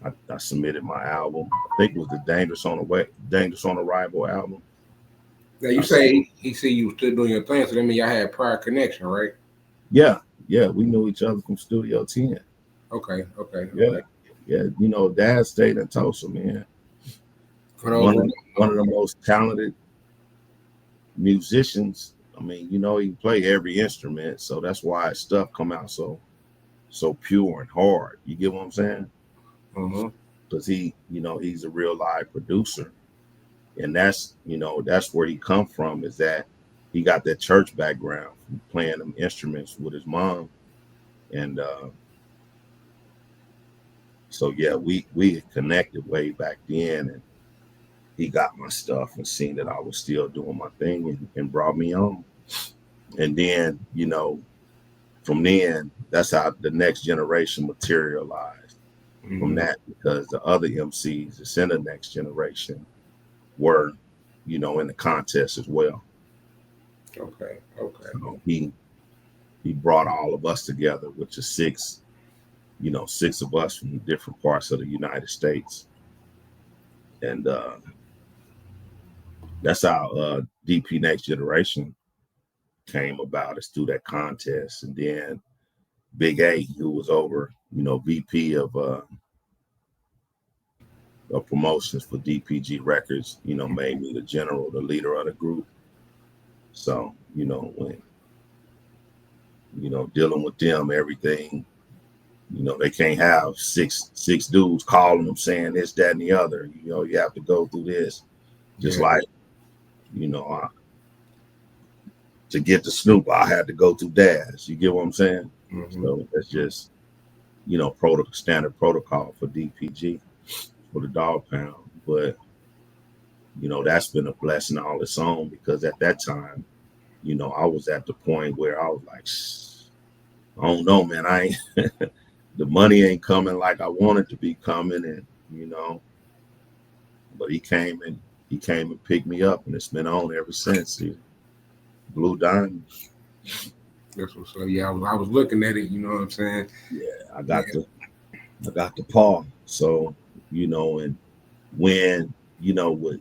I submitted my album. I think it was the Dangerous on Arrival album. Now you say he see you still doing your thing, so that means y'all had prior connection, right? Yeah, we knew each other from Studio 10. Okay. Yeah. You know, Dad stayed in Tulsa, man. One of the most talented musicians. I mean, you know, he play every instrument, so that's why his stuff come out so pure and hard. You get what I'm saying? Mm-hmm. Because he, you know, he's a real live producer, and that's, you know, that's where he come from. Is that he got that church background from playing them instruments with his mom. And so yeah, we had connected way back then, and he got my stuff and seen that I was still doing my thing and brought me on. And then, from then, that's how the next generation materialized from that, because the other MCs that's in the next generation were, in the contest as well. Okay. So he brought all of us together, which is six of us from different parts of the United States. And that's how DP Next Generation came about, is through that contest. And then Big A, who was over, VP of promotions for DPG Records, made me the leader of the group. So, when, dealing with them, everything, they can't have six dudes calling them saying this, that, and the other. You have to go through this. Just like, to get to Snoop, I had to go through Daz. You get what I'm saying? So that's just, standard protocol for DPG, for the Dogg Pound. But, that's been a blessing all its own, because at that time, I was at the point where I was like, I don't know, man. I ain't the money ain't coming like I wanted to be coming, and but he came and picked me up, and it's been on ever since. Blue Diamond. That's what's up. Yeah, I was looking at it. You know what I'm saying? Yeah, I got the paw. So and when with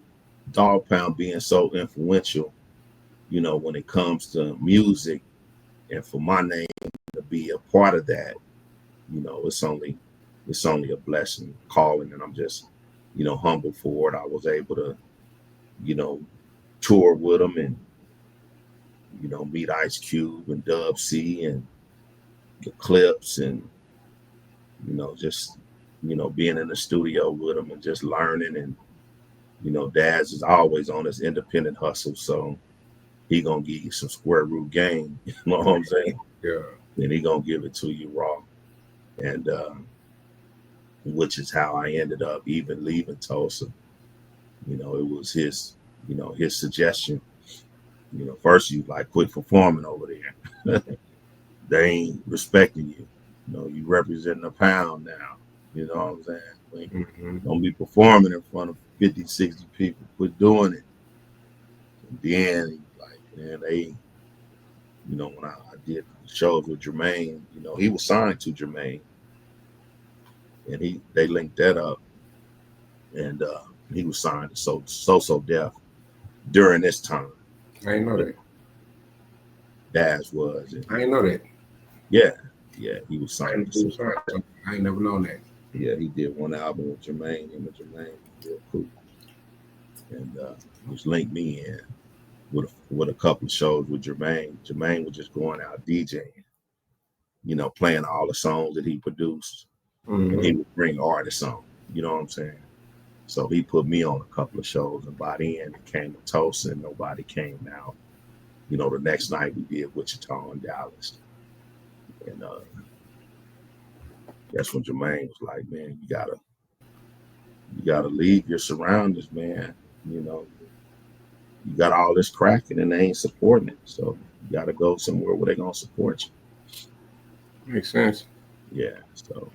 Dogg Pound being so influential, when it comes to music, and for my name to be a part of that, it's only a blessing, calling, and I'm just humble for it. I was able to tour with them and meet Ice Cube and Dub C and the Clips, and just being in the studio with them and just learning. And Daz is always on his independent hustle, so he gonna give you some square root game. You know what I'm saying? Yeah. And he gonna give it to you raw, and which is how I ended up even leaving Tulsa. It was his suggestion. First you like, quit performing over there. They ain't respecting you. You representing a pound now. You know what I'm saying? Like, don't be performing in front of 50, 60 people. Quit doing it. And then, like, man, they, when I did shows with Jermaine, he was signed to Jermaine, and they linked that up, and he was signed to So Def during this time. I didn't know that. Daz was. And, I didn't know that. Yeah, he was signed. I ain't never known that. Yeah, he did one album with Jermaine, and with Jermaine, real cool. And just linked me in with a couple of shows with Jermaine. Jermaine was just going out DJing, playing all the songs that he produced, and he would bring artists on. You know what I'm saying? So he put me on a couple of shows, and by the end, it came to Tulsa, and nobody came out. The next night we did Wichita and Dallas, and that's when Jermaine was like, "Man, you gotta leave your surroundings, man. You got all this cracking, and they ain't supporting it. So you gotta go somewhere where they gonna support you." Makes sense. Yeah. So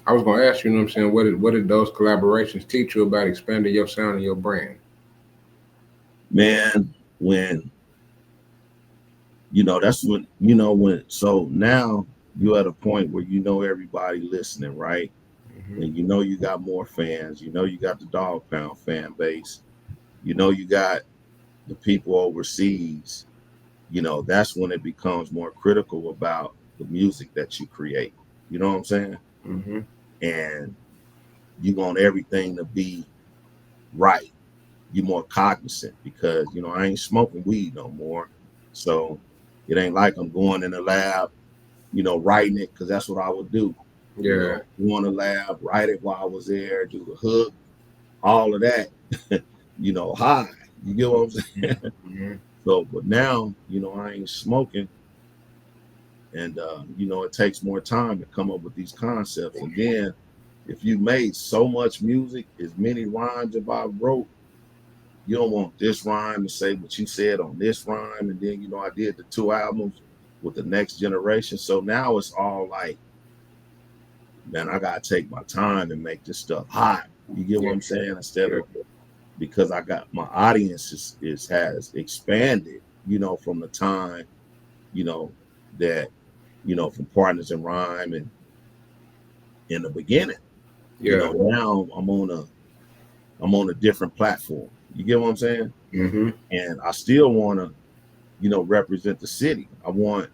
I was gonna ask you, what I'm saying, what did those collaborations teach you about expanding your sound and your brand? Man, when that's when so now you're at a point where everybody listening, right? And you got more fans, you got the Dogg Pound fan base, you got the people overseas, that's when it becomes more critical about the music that you create. You know what I'm saying? And you want everything to be right. You're more cognizant, because I ain't smoking weed no more, so it ain't like I'm going in the lab, writing it, because that's what I would do. Yeah. Go in the lab, write it while I was there, do the hook, all of that, high. You get what I'm saying? So, but now, I ain't smoking, and it takes more time to come up with these concepts. And then, if you made so much music, as many rhymes as I wrote, you don't want this rhyme to say what you said on this rhyme. And then, I did the 2 albums with the Next Generation. So now it's all like, man, I gotta take my time and make this stuff hot. You get what I'm saying? Instead of, because I got my audience has expanded, from the time, that, from Partners in Rhyme and in the beginning. Now I'm on a different platform. You get what I'm saying? Mm-hmm. And I still want to, represent the city. I want,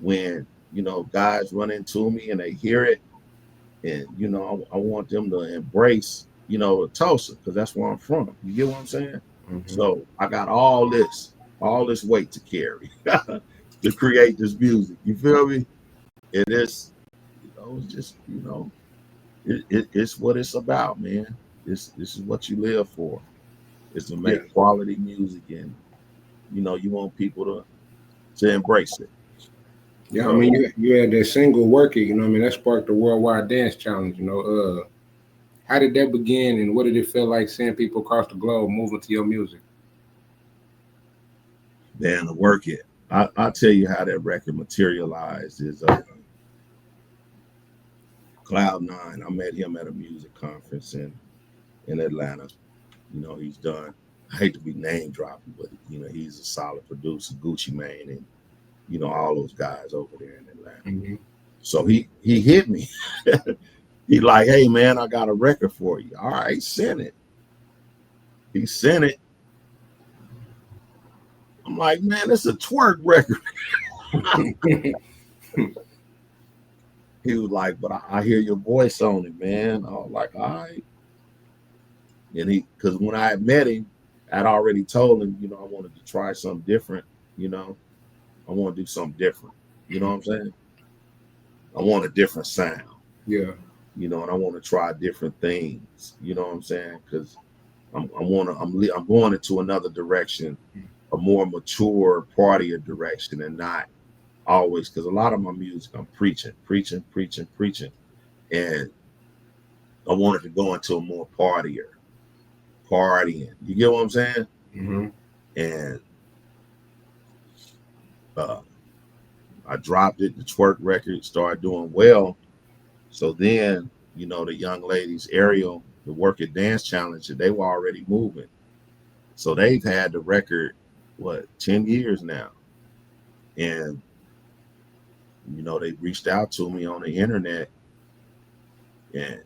when, guys run into me and they hear it, and, I want them to embrace, Tulsa, because that's where I'm from. You get what I'm saying? Mm-hmm. So I got all this weight to carry to create this music. You feel me? It is, it's just, it's what it's about, man. This is what you live for, is to make quality music, and you want people to embrace it. Yeah, I mean, you had that single Work It, that sparked the Worldwide Dance Challenge, How did that begin, and what did it feel like seeing people across the globe moving to your music? Man, to Work It. I'll tell you how that record materialized is Cloud9. I met him at a music conference in Atlanta. He's done, I hate to be name dropping, but he's a solid producer, Gucci Mane, and all those guys over there in Atlanta. Mm-hmm. So he hit me. He like, hey man, I got a record for you. All right, send it. He sent it. I'm like, man, it's a twerk record. He was like, but I hear your voice on it, man. I was like, all right. And because when I had met him, I'd already told him, I wanted to try something different. I want to do something different. You know what I'm saying? I want a different sound. Yeah. And I want to try different things. You know what I'm saying? Because I'm going into another direction, a more mature, partier direction, and not always, because a lot of my music I'm preaching, and I wanted to go into a more partying. You get what I'm saying? Mm-hmm. And I dropped it. The twerk record started doing well. So then, the young ladies, Ariel, the Work It Dance Challenge, they were already moving. So they've had the record, 10 years now. And, they reached out to me on the internet, and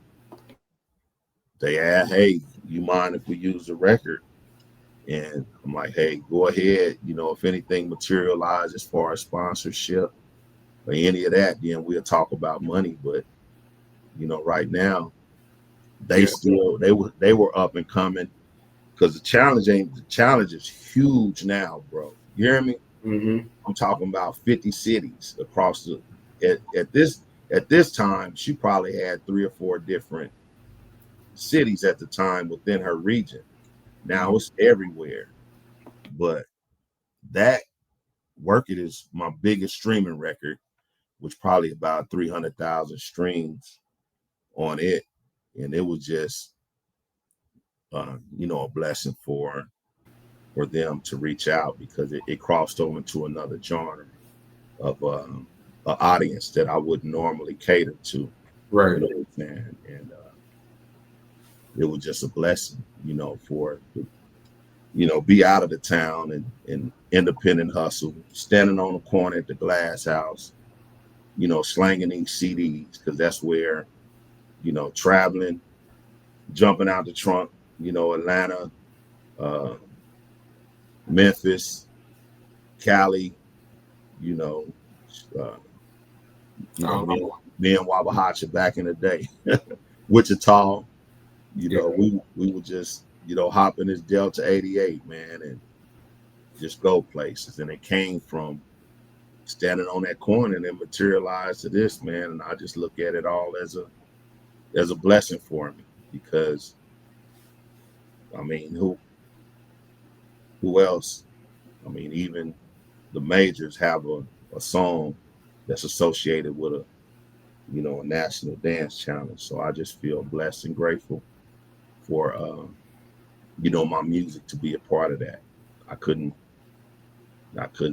they asked, hey, you mind if we use the record? And I'm like, hey, go ahead. If anything materializes as far as sponsorship or any of that, then we'll talk about money. But, right now, they were up and coming, because the challenge is huge now, bro. You hear me? Mm-hmm. I'm talking about 50 cities across at this time. She probably had 3 or 4 different cities at the time within her region. Now it's everywhere. But that Work It is my biggest streaming record, which probably about 300,000 streams on it. And it was just, a blessing for them to reach out, because it crossed over into another genre of an audience that I wouldn't normally cater to. Right. And it was just a blessing, for be out of the town and independent hustle, standing on the corner at the glass house, slanging these CDs, because that's where, traveling, jumping out the trunk, Atlanta, Memphis, Cali, me and Wabahacha back in the day, Wichita, we would just, hop in this Delta 88, man, and just go places. And it came from standing on that corner and then materialized to this, man. And I just look at it all as a blessing for me, because I mean, who else I mean, even the majors have a song that's associated with a, you know, a national dance challenge. So I just feel blessed and grateful for, you know, my music to be a part of that. I couldn't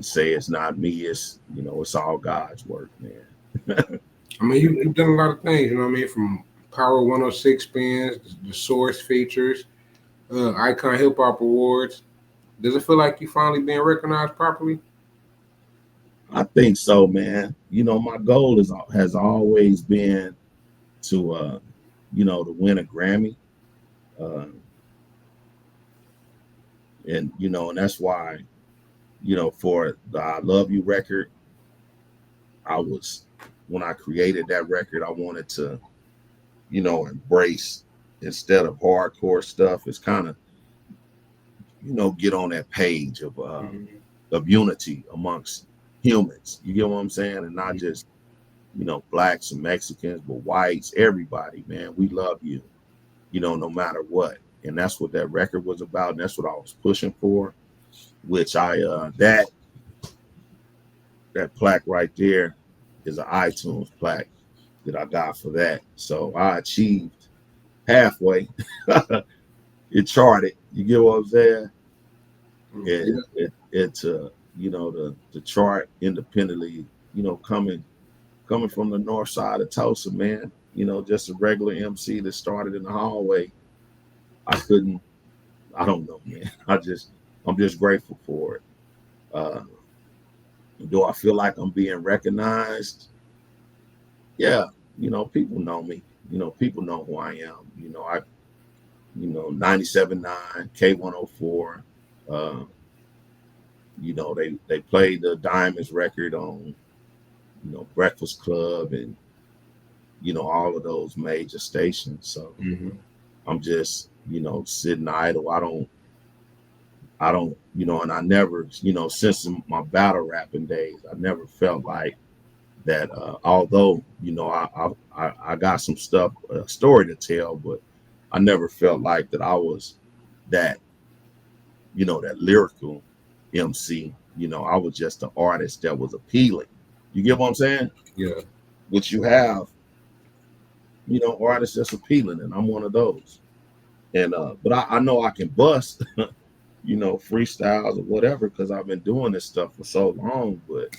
say it's not me. It's, you know, it's all God's work, man. I mean, you've done a lot of things, you know what I mean? From Power 106 spins, the Source features, Icon Hip Hop Awards. Does it feel like you finally being recognized properly? I think so, man. You know, my goal has always been to, you know, to win a Grammy. And, you know, and that's why, you know, for the I Love You record, when I created that record, I wanted to, you know, embrace, instead of hardcore stuff, it's kind of, you know, get on that page of unity amongst humans. You get what I'm saying? And not just, you know, blacks and Mexicans, but whites, everybody, man. We love you, you know, no matter what. And that's what that record was about. And that's what I was pushing for, which that plaque right there is an iTunes plaque that I got for that. So I achieved halfway. It charted. You get what I'm saying? It you know, the chart independently, you know, coming from the north side of Tulsa, man. You know, just a regular MC that started in the hallway. I don't know, man. I'm just grateful for it. Do I feel like I'm being recognized? Yeah, you know, people know me. You know, people know who I am. You know, 97.9, K104. You know, they played the Diamonds record on, you know, Breakfast Club and, you know, all of those major stations. So I'm just, you know, sitting idle. I don't, you know, and I never, you know, since my battle rapping days, I never felt like that. Although, you know, I got some stuff, a story to tell, but I never felt like that I was that, you know, that lyrical MC. You know, I was just an artist that was appealing. You get what I'm saying? Yeah. Which you have, you know, artists that's appealing, and I'm one of those. And but I know I can bust, you know, freestyles or whatever, because I've been doing this stuff for so long. But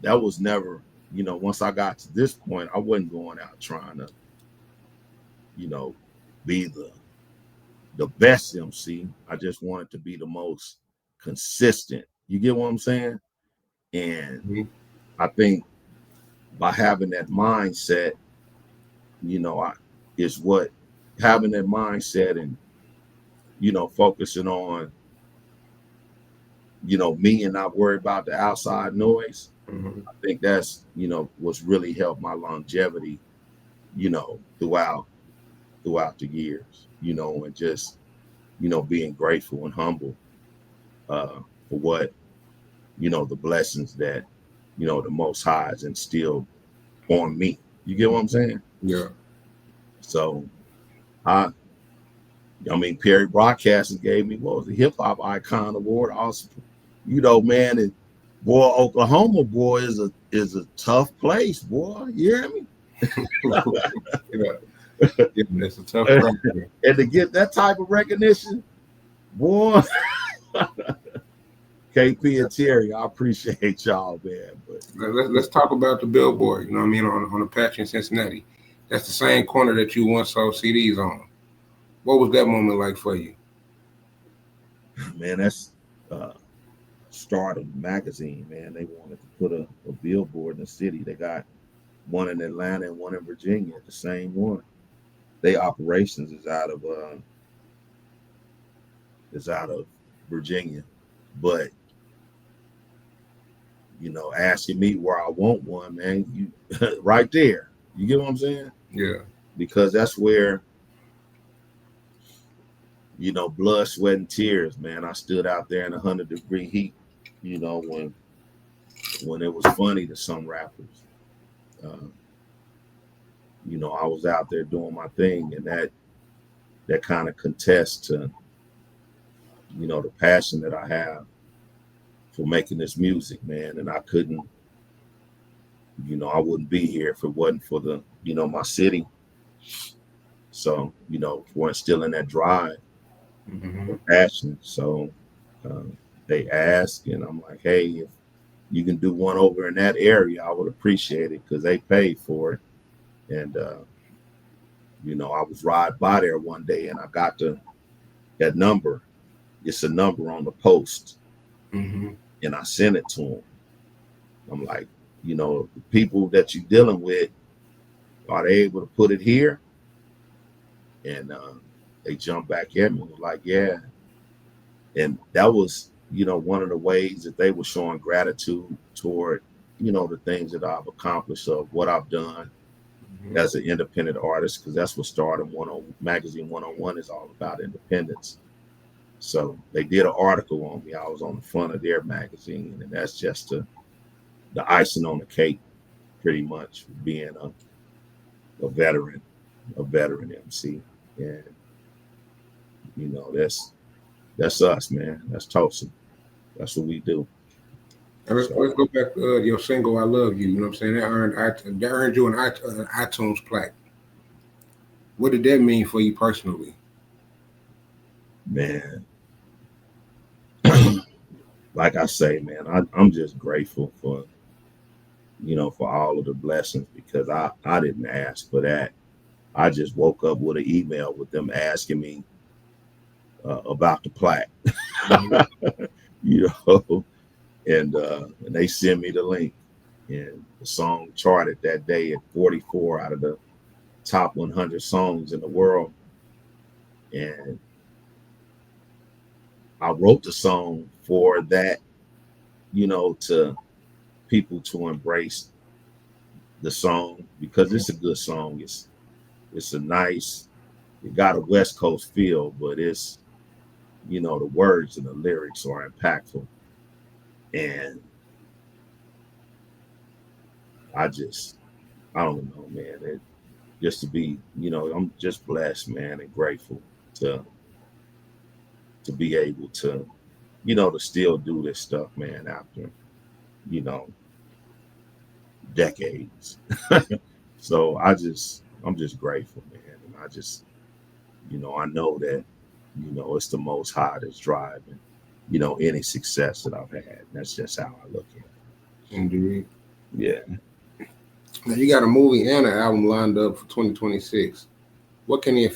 that was never, you know, once I got to this point, I wasn't going out trying to, you know, be the best MC. I just wanted to be the most consistent. You get what I'm saying? And I think by having that mindset, you know, is what having that mindset and, you know, focusing on, you know, me and not worry about the outside noise. I think that's, you know, what's really helped my longevity, you know, throughout the years, you know, and just, you know, being grateful and humble for what, you know, the blessings that, you know, the Most High has instilled on me. You get what I'm saying? Yeah. So I mean, Perry Broadcasting gave me, what was the Hip Hop Icon Award? Also, you know, man, and boy, Oklahoma, boy, is a tough place, boy. You hear me? Yeah, it's a tough record. And to get that type of recognition, boy. KP and Terry, I appreciate y'all, man. But let's talk about the billboard. You know what I mean? On Apache in Cincinnati, that's the same corner that you once sold CDs on. What was that moment like for you? Man, that's start of the magazine, man. They wanted to put a billboard in the city. They got one in Atlanta and one in Virginia, the same one. Their operations is out of Virginia. But you know, asking me where I want one, man, you right there. You get what I'm saying? Yeah. Because that's where, you know, blood, sweat, and tears, man. I stood out there in 100-degree heat, you know, when it was funny to some rappers. You know, I was out there doing my thing, and that kind of contests to, you know, the passion that I have, for making this music, man. And I couldn't, I wouldn't be here if it wasn't for the, my city. So, for instilling that drive Mm-hmm. and passion. So they asked, and I'm like, hey, if you can do one over in that area, I would appreciate it because they paid for it. And, I was riding by there one day and I got that number. It's a number on the post. Mm-hmm. And I sent it to them. I'm like, the people that you're dealing with, are they able to put it here? And they jumped back at me and was like, yeah. And that was, one of the ways that they were showing gratitude toward, the things that I've accomplished of what I've done as an independent artist, because that's what started Magazine 101 is all about, independence. So they did an article on me. I was on the front of their magazine, and that's just the icing on the cake, pretty much, being a veteran MC. And that's us, man. That's Tulsa. That's what we do. And let's go back to your single "I Love You." You know what I'm saying? That earned you an iTunes plaque. What did that mean for you personally? Man, like I say, man, I'm just grateful for for all of the blessings, because I didn't ask for that. I just woke up with an email with them asking me about the plaque, and they sent me the link, and the song charted that day at 44 out of the top 100 songs in the world. And I wrote the song for that, to people to embrace the song, because it's a good song. It's a nice, it got a West Coast feel, but it's, the words and the lyrics are impactful. And I don't know, man. Just to be, I'm just blessed, man, and grateful to be able to, to still do this stuff, man, after, decades. So I'm just grateful, man. And I just, I know that, it's the Most High that's driving, any success that I've had. That's just how I look at it. Indeed. Yeah. Now you got a movie and an album lined up for 2026. What can the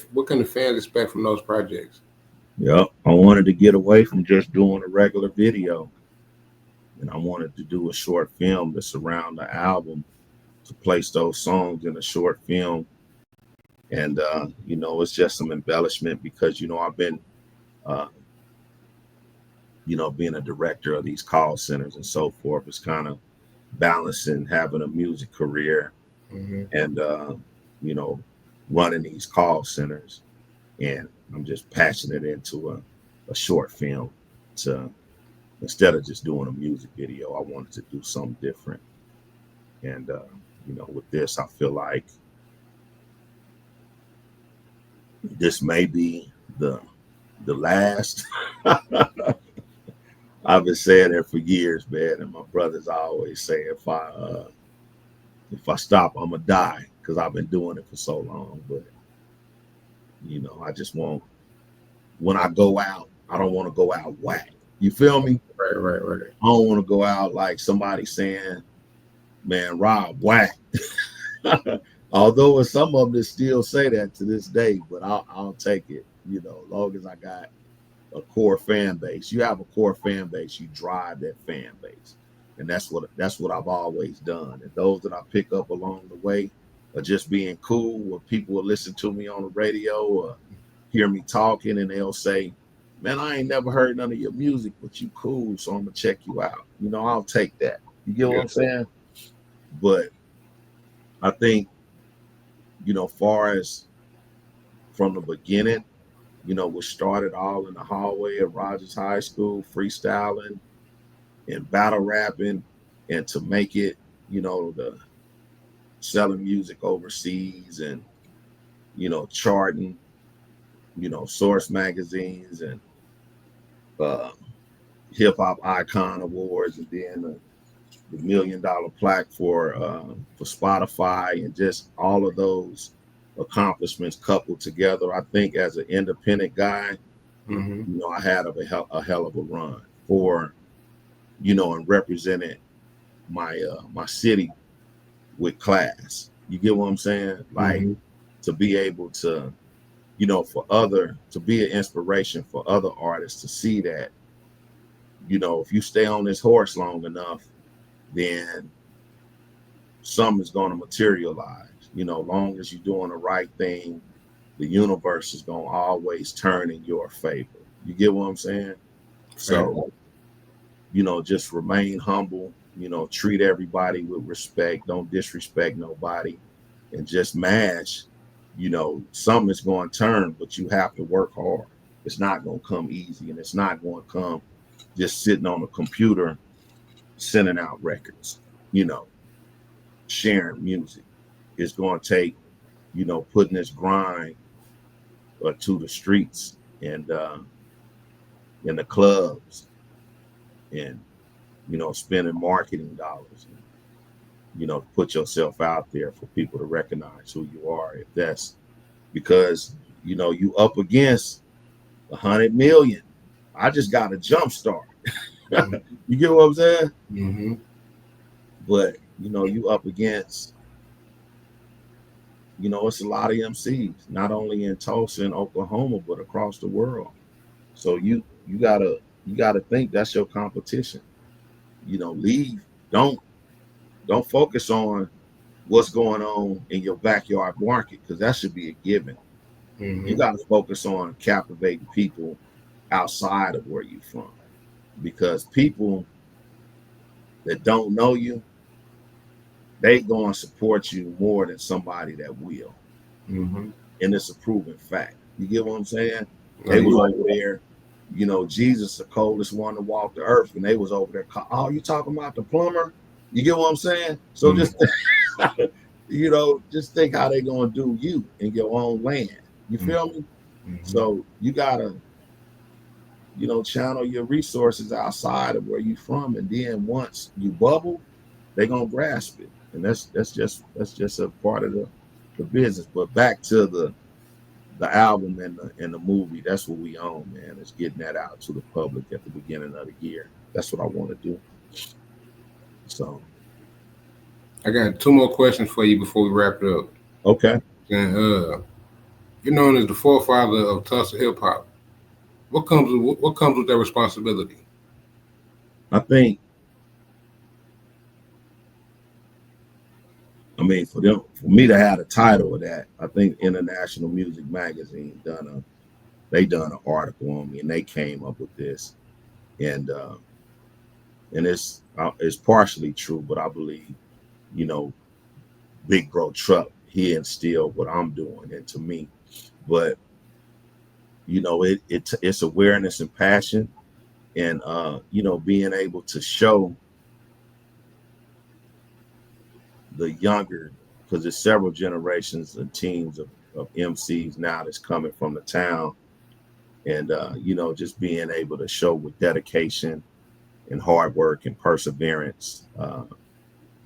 fans expect from those projects? Yep. I wanted to get away from just doing a regular video, and I wanted to do a short film to surround the album, to place those songs in a short film. And it's just some embellishment, because I've been being a director of these call centers and so forth. It's kind of balancing having a music career and running these call centers. And I'm just passionate into a short film. To instead of just doing a music video, I wanted to do something different. And with this, I feel like this may be the last. I've been saying that for years, man, and my brothers always say if I stop, I'm gonna die, because I've been doing it for so long. But I just want, when I go out, I don't want to go out whack. You feel me? Right. I don't want to go out like somebody saying, "Man, Rob whack." Although some of them still say that to this day, but I'll take it. As long as I got a core fan base. You have a core fan base, you drive that fan base. And that's what I've always done. And those that I pick up along the way are just being cool, where people will listen to me on the radio or hear me talking, and they'll say, "Man, I ain't never heard none of your music, but you cool, so I'm gonna check you out." I'll take that. You get what I'm saying? But I think, far as from the beginning, we started all in the hallway of Rogers High School, freestyling and battle rapping, and to make it, the selling music overseas and, charting, Source magazines and Hip Hop Icon Awards, and then the $1 million plaque for Spotify, and just all of those accomplishments coupled together. I think as an independent guy, I had a hell of a run for, and represented my my city with class. You get what I'm saying? Like to be able to, to be an inspiration for other artists to see that, if you stay on this horse long enough, then something's going to materialize. Long as you're doing the right thing, the universe is going to always turn in your favor. You get what I'm saying? So, just remain humble, treat everybody with respect, don't disrespect nobody, and just mash. Something's going to turn, but you have to work hard. It's not going to come easy, and it's not going to come just sitting on a computer sending out records, sharing music. It's going to take, putting this grind to the streets and in the clubs, and spending marketing dollars, and, put yourself out there for people to recognize who you are. If that's because you up against 100 million, I just got a jump start. You get what I'm saying? But you up against, it's a lot of MCs, not only in Tulsa and Oklahoma, but across the world. So you gotta think that's your competition. Don't focus on what's going on in your backyard market, because that should be a given. You got to focus on captivating people outside of where you're from, because people that don't know you, they going to support you more than somebody that will. And it's a proven fact. You get what I'm saying? They was over there, Jesus, the coldest one to walk the earth, and they was over there. Oh, you talking about the plumber? You get what I'm saying? So just, just think how they going to do you in your own land. You feel me? So you got to, channel your resources outside of where you from. And then once you bubble, they're going to grasp it. And that's just a part of the business. But back to the album and the movie, that's what we own, man. It's getting that out to the public at the beginning of the year. That's what I want to do. So I got 2 more questions for you before we wrap it up. Okay. And you're known as the forefather of Tulsa hip hop. What comes with that responsibility? I think, for me to have the title of that, I think International Music Magazine done an article on me, and they came up with this, and it's partially true, but I believe, Big Bro Truck, he instilled what I'm doing into me, but it's awareness and passion, and being able to show the younger, because there's several generations and teams of MCs now that's coming from the town, and just being able to show with dedication and hard work and perseverance,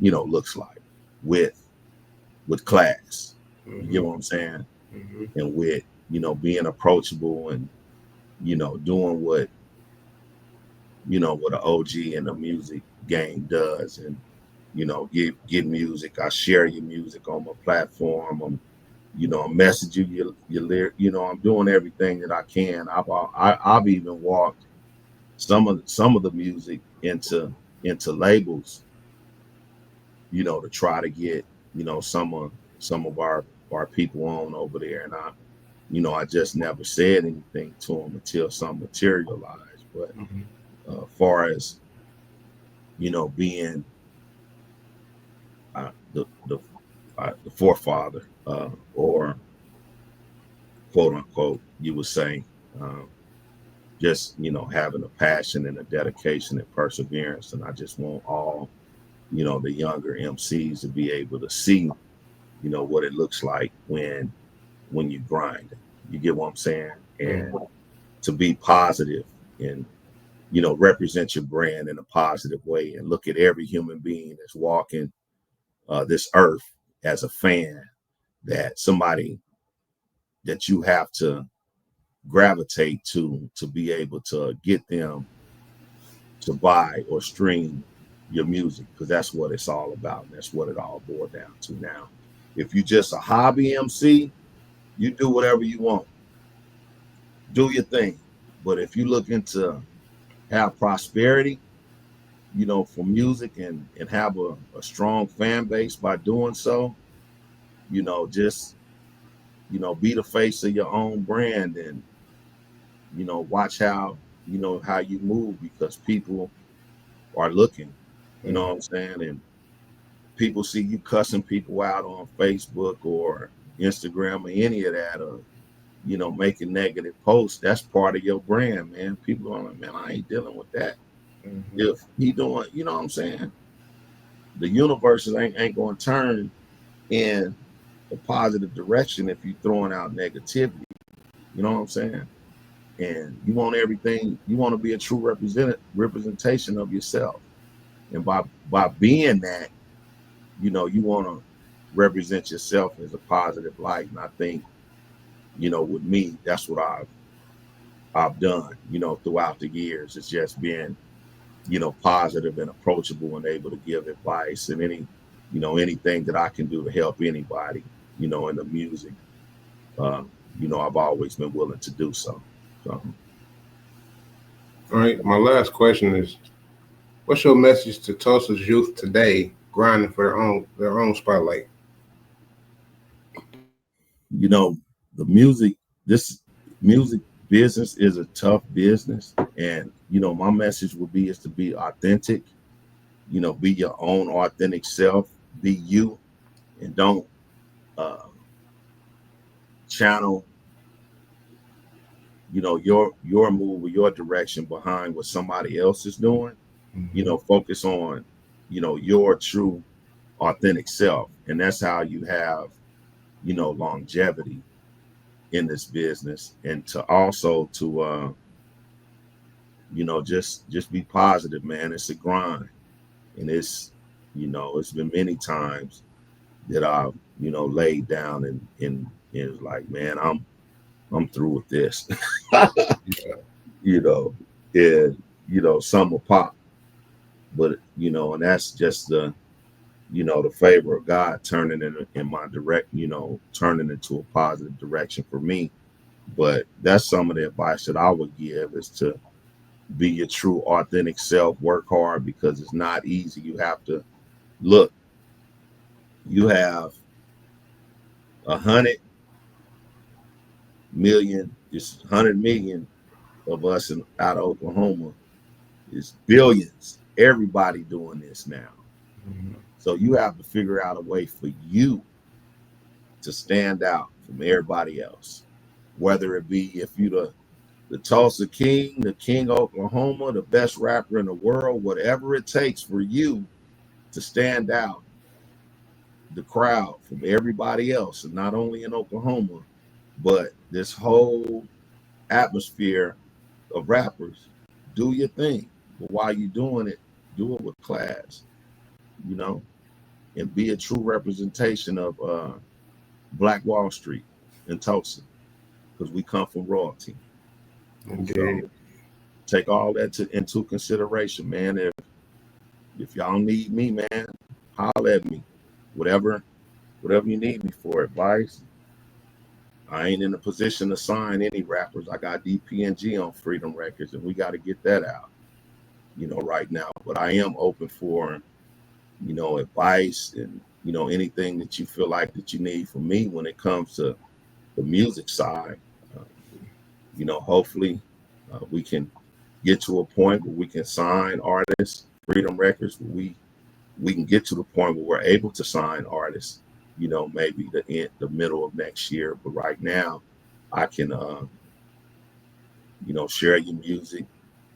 looks like with class. You get what I'm saying? And with being approachable, and doing what what an OG in the music game does, and get music. I share your music on my platform. I'm messaging you your lyric. I'm doing everything that I can. I've even walked some of the music into labels, to try to get some of our people on over there, and I just never said anything to them until something materialized. But far as being the forefather, or quote unquote, you would say, just having a passion and a dedication and perseverance, and I just want all the younger MCs to be able to see what it looks like when you grind. You get what I'm saying? And to be positive, and represent your brand in a positive way and look at every human being that's walking this earth as a fan, that somebody that you have to gravitate to be able to get them to buy or stream your music, because that's what it's all about. And that's what it all boils down to now. If you're just a hobby MC, you do whatever you want. Do your thing. But if you looking to have prosperity, for music and have a strong fan base by doing so, just, be the face of your own brand and, watch how you move, because people are looking, you know what I'm saying? And people see you cussing people out on Facebook or Instagram or any of that, or, making negative posts. That's part of your brand, man. People are like, man, I ain't dealing with that. Mm-hmm. If he doing, you know what I'm saying? The universe ain't going to turn in a positive direction if you're throwing out negativity. You know what I'm saying? And you want everything, you want to be a true representation of yourself. And by being that, you want to represent yourself as a positive light. And I think, with me, that's what I've done, throughout the years. It's just being, positive and approachable and able to give advice and anything that I can do to help anybody, in the music. I've always been willing to do so. All right. My last question is, what's your message to Tulsa's youth today grinding for their own spotlight? This music business is a tough business. And, my message would be is to be authentic, be your own authentic self, be you, and don't channel your move or your direction behind what somebody else is doing. Mm-hmm. Focus on your true authentic self, and that's how you have longevity in this business. And to also to just be positive, man. It's a grind, and it's it's been many times that I've laid down and it's like, man, I'm through with this. And some will pop, but and that's just the the favor of God turning in my turning into a positive direction for me. But that's some of the advice that I would give, is to be your true authentic self, work hard, because it's not easy. You have to look, you have 100 million, it's 100 million of us out of Oklahoma. It's billions. Everybody doing this now. Mm-hmm. So you have to figure out a way for you to stand out from everybody else, whether it be if you're the Tulsa King, the King of Oklahoma, the best rapper in the world, whatever it takes for you to stand out the crowd from everybody else, and not only in Oklahoma, but this whole atmosphere of rappers. Do your thing, but while you're doing it, do it with class, and be a true representation of Black Wall Street in Tulsa, because we come from royalty. So take all that into consideration, man. If y'all need me, man, holler at me. Whatever you need me for, advice. I ain't in a position to sign any rappers. I got DP&G on Freedom Records, and we got to get that out, right now. But I am open for, advice and, anything that you feel like that you need from me when it comes to the music side. Hopefully we can get to a point where we can sign artists, Freedom Records, where we can get to the point where we're able to sign artists, maybe the middle of next year. But right now, I can, share your music,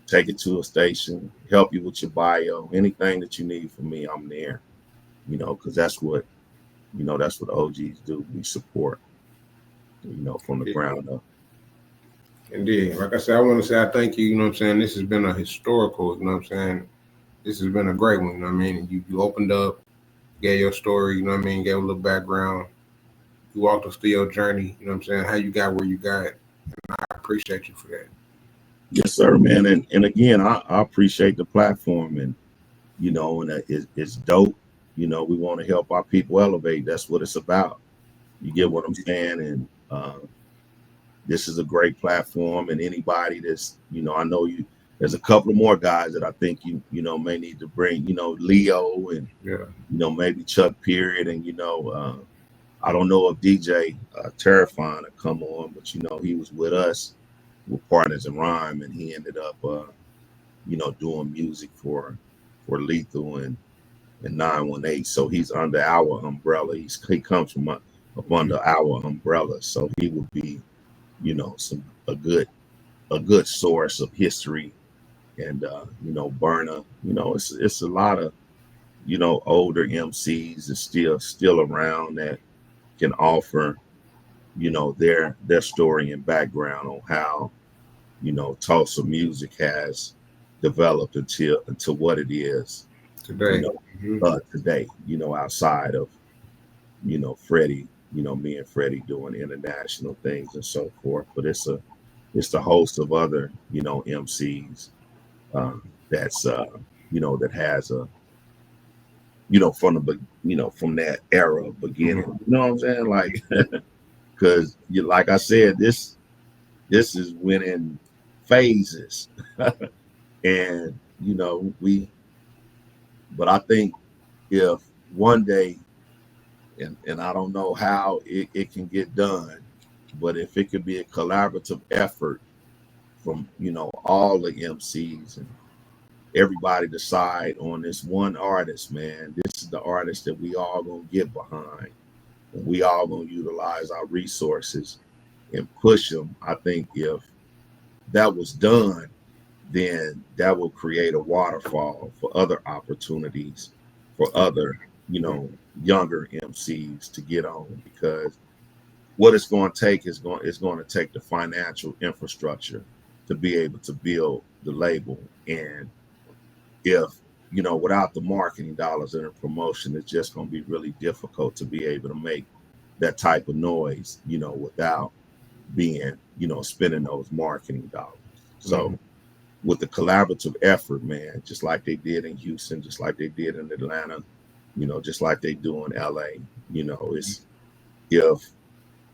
take it to a station, help you with your bio, anything that you need from me, I'm there, because that's what OGs do. We support, from the ground up. Indeed. Like I said, I want to say I thank you, you know what I'm saying? This has been a historical, you know what I'm saying? This has been a great one, you know what I mean? You opened up, gave your story, you know what I mean? Gave a little background. You walked us through your journey, you know what I'm saying? How you got where you got. And I appreciate you for that. Yes, sir, man. And again, I appreciate the platform, and it's dope. We want to help our people elevate. That's what it's about. You get what I'm saying? And this is a great platform, and anybody that's, I know you, there's a couple of more guys that I think you may need to bring, Leo and, maybe Chuck Period. And, I don't know if DJ Terrifying will come on, but, he was with us with Partners in Rhyme, and he ended up, doing music for Lethal and 918. So he's under our umbrella. He comes from up under our umbrella. So he would be, a good source of history. And Burner, it's a lot of older MCs that's still around that can offer their story and background on how Tulsa music has developed into what it is Today. Today, outside of Freddie, me and Freddie doing international things and so forth. But it's the host of other MCs that's that has a from that era beginning. You know what I'm saying? Like, because like I said, this is winning phases, and but I think if one day, and I don't know how it can get done, but if it could be a collaborative effort from all the MCs and everybody decide on this one artist, man, this is the artist that we all gonna get behind, and we all gonna utilize our resources and push them. I think if that was done, then that will create a waterfall for other opportunities for other younger MCs to get on, because what it's going to take is going to take the financial infrastructure to be able to build the label. And if without the marketing dollars and the promotion, it's just going to be really difficult to be able to make that type of noise without being spending those marketing dollars. So with the collaborative effort, man, just like they did in Houston, just like they did in Atlanta, just like they do in LA, it's if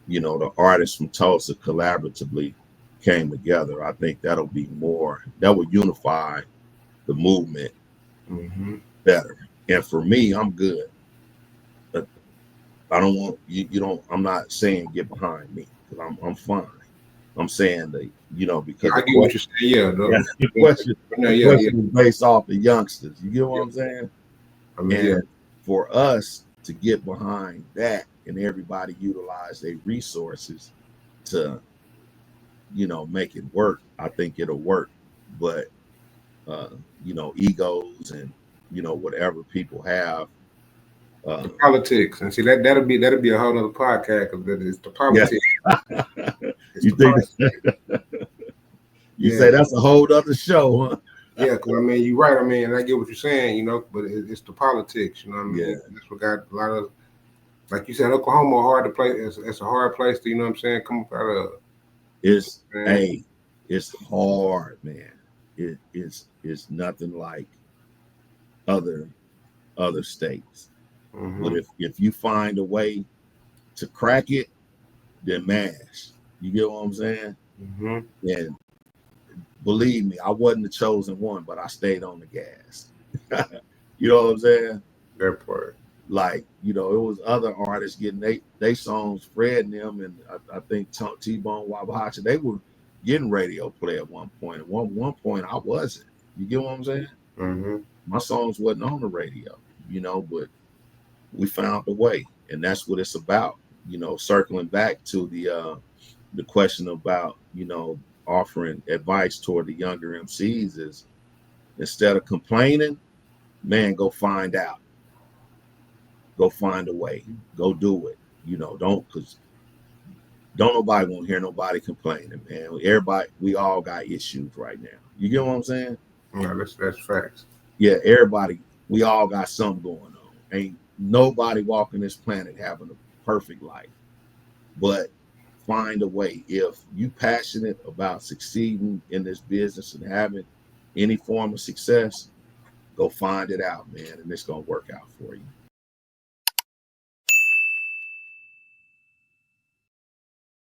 the artists from Tulsa collaboratively came together, I think that would unify the movement better. And for me, I'm good. But I don't want I'm not saying get behind me, because I'm fine. I'm saying that, because I get what you're saying. The question is based off the youngsters. You get what I'm saying? I mean, and for us to get behind that and everybody utilize their resources to, make it work, I think it'll work. But, egos and, whatever people have. The politics, and see that'll be a whole other podcast, because it's the politics. Yeah. You say that's a whole other show, huh? Yeah, because I mean, you're right. I mean, and I get what you're saying, but it's the politics, you know what I mean? Yeah. That's what got a lot of, like you said, Oklahoma hard to play. It's a hard place to, come up out of. It's hard, man. It's nothing like other states. But if you find a way to crack it, then mash. You get what I'm saying? And believe me, I wasn't the chosen one, but I stayed on the gas. You know what I'm saying? That part. Like, it was other artists getting they songs, Fred and them, and I think T-Bone, Wabahacha, they were getting radio play at one point. At one point, I wasn't. You get what I'm saying? My songs wasn't on the radio, but we found a way, and that's what it's about. Circling back to the question about offering advice toward the younger MCs is, instead of complaining, man, go find out, go find a way, go do it. Don't, because don't nobody want to hear nobody complaining, man. Everybody, we all got issues right now. You get what I'm saying? No, that's facts. Yeah, everybody, we all got something going on. Ain't nobody walking this planet having a perfect life. But find a way. If you passionate about succeeding in this business and having any form of success, go find it out, man, and it's gonna work out for you.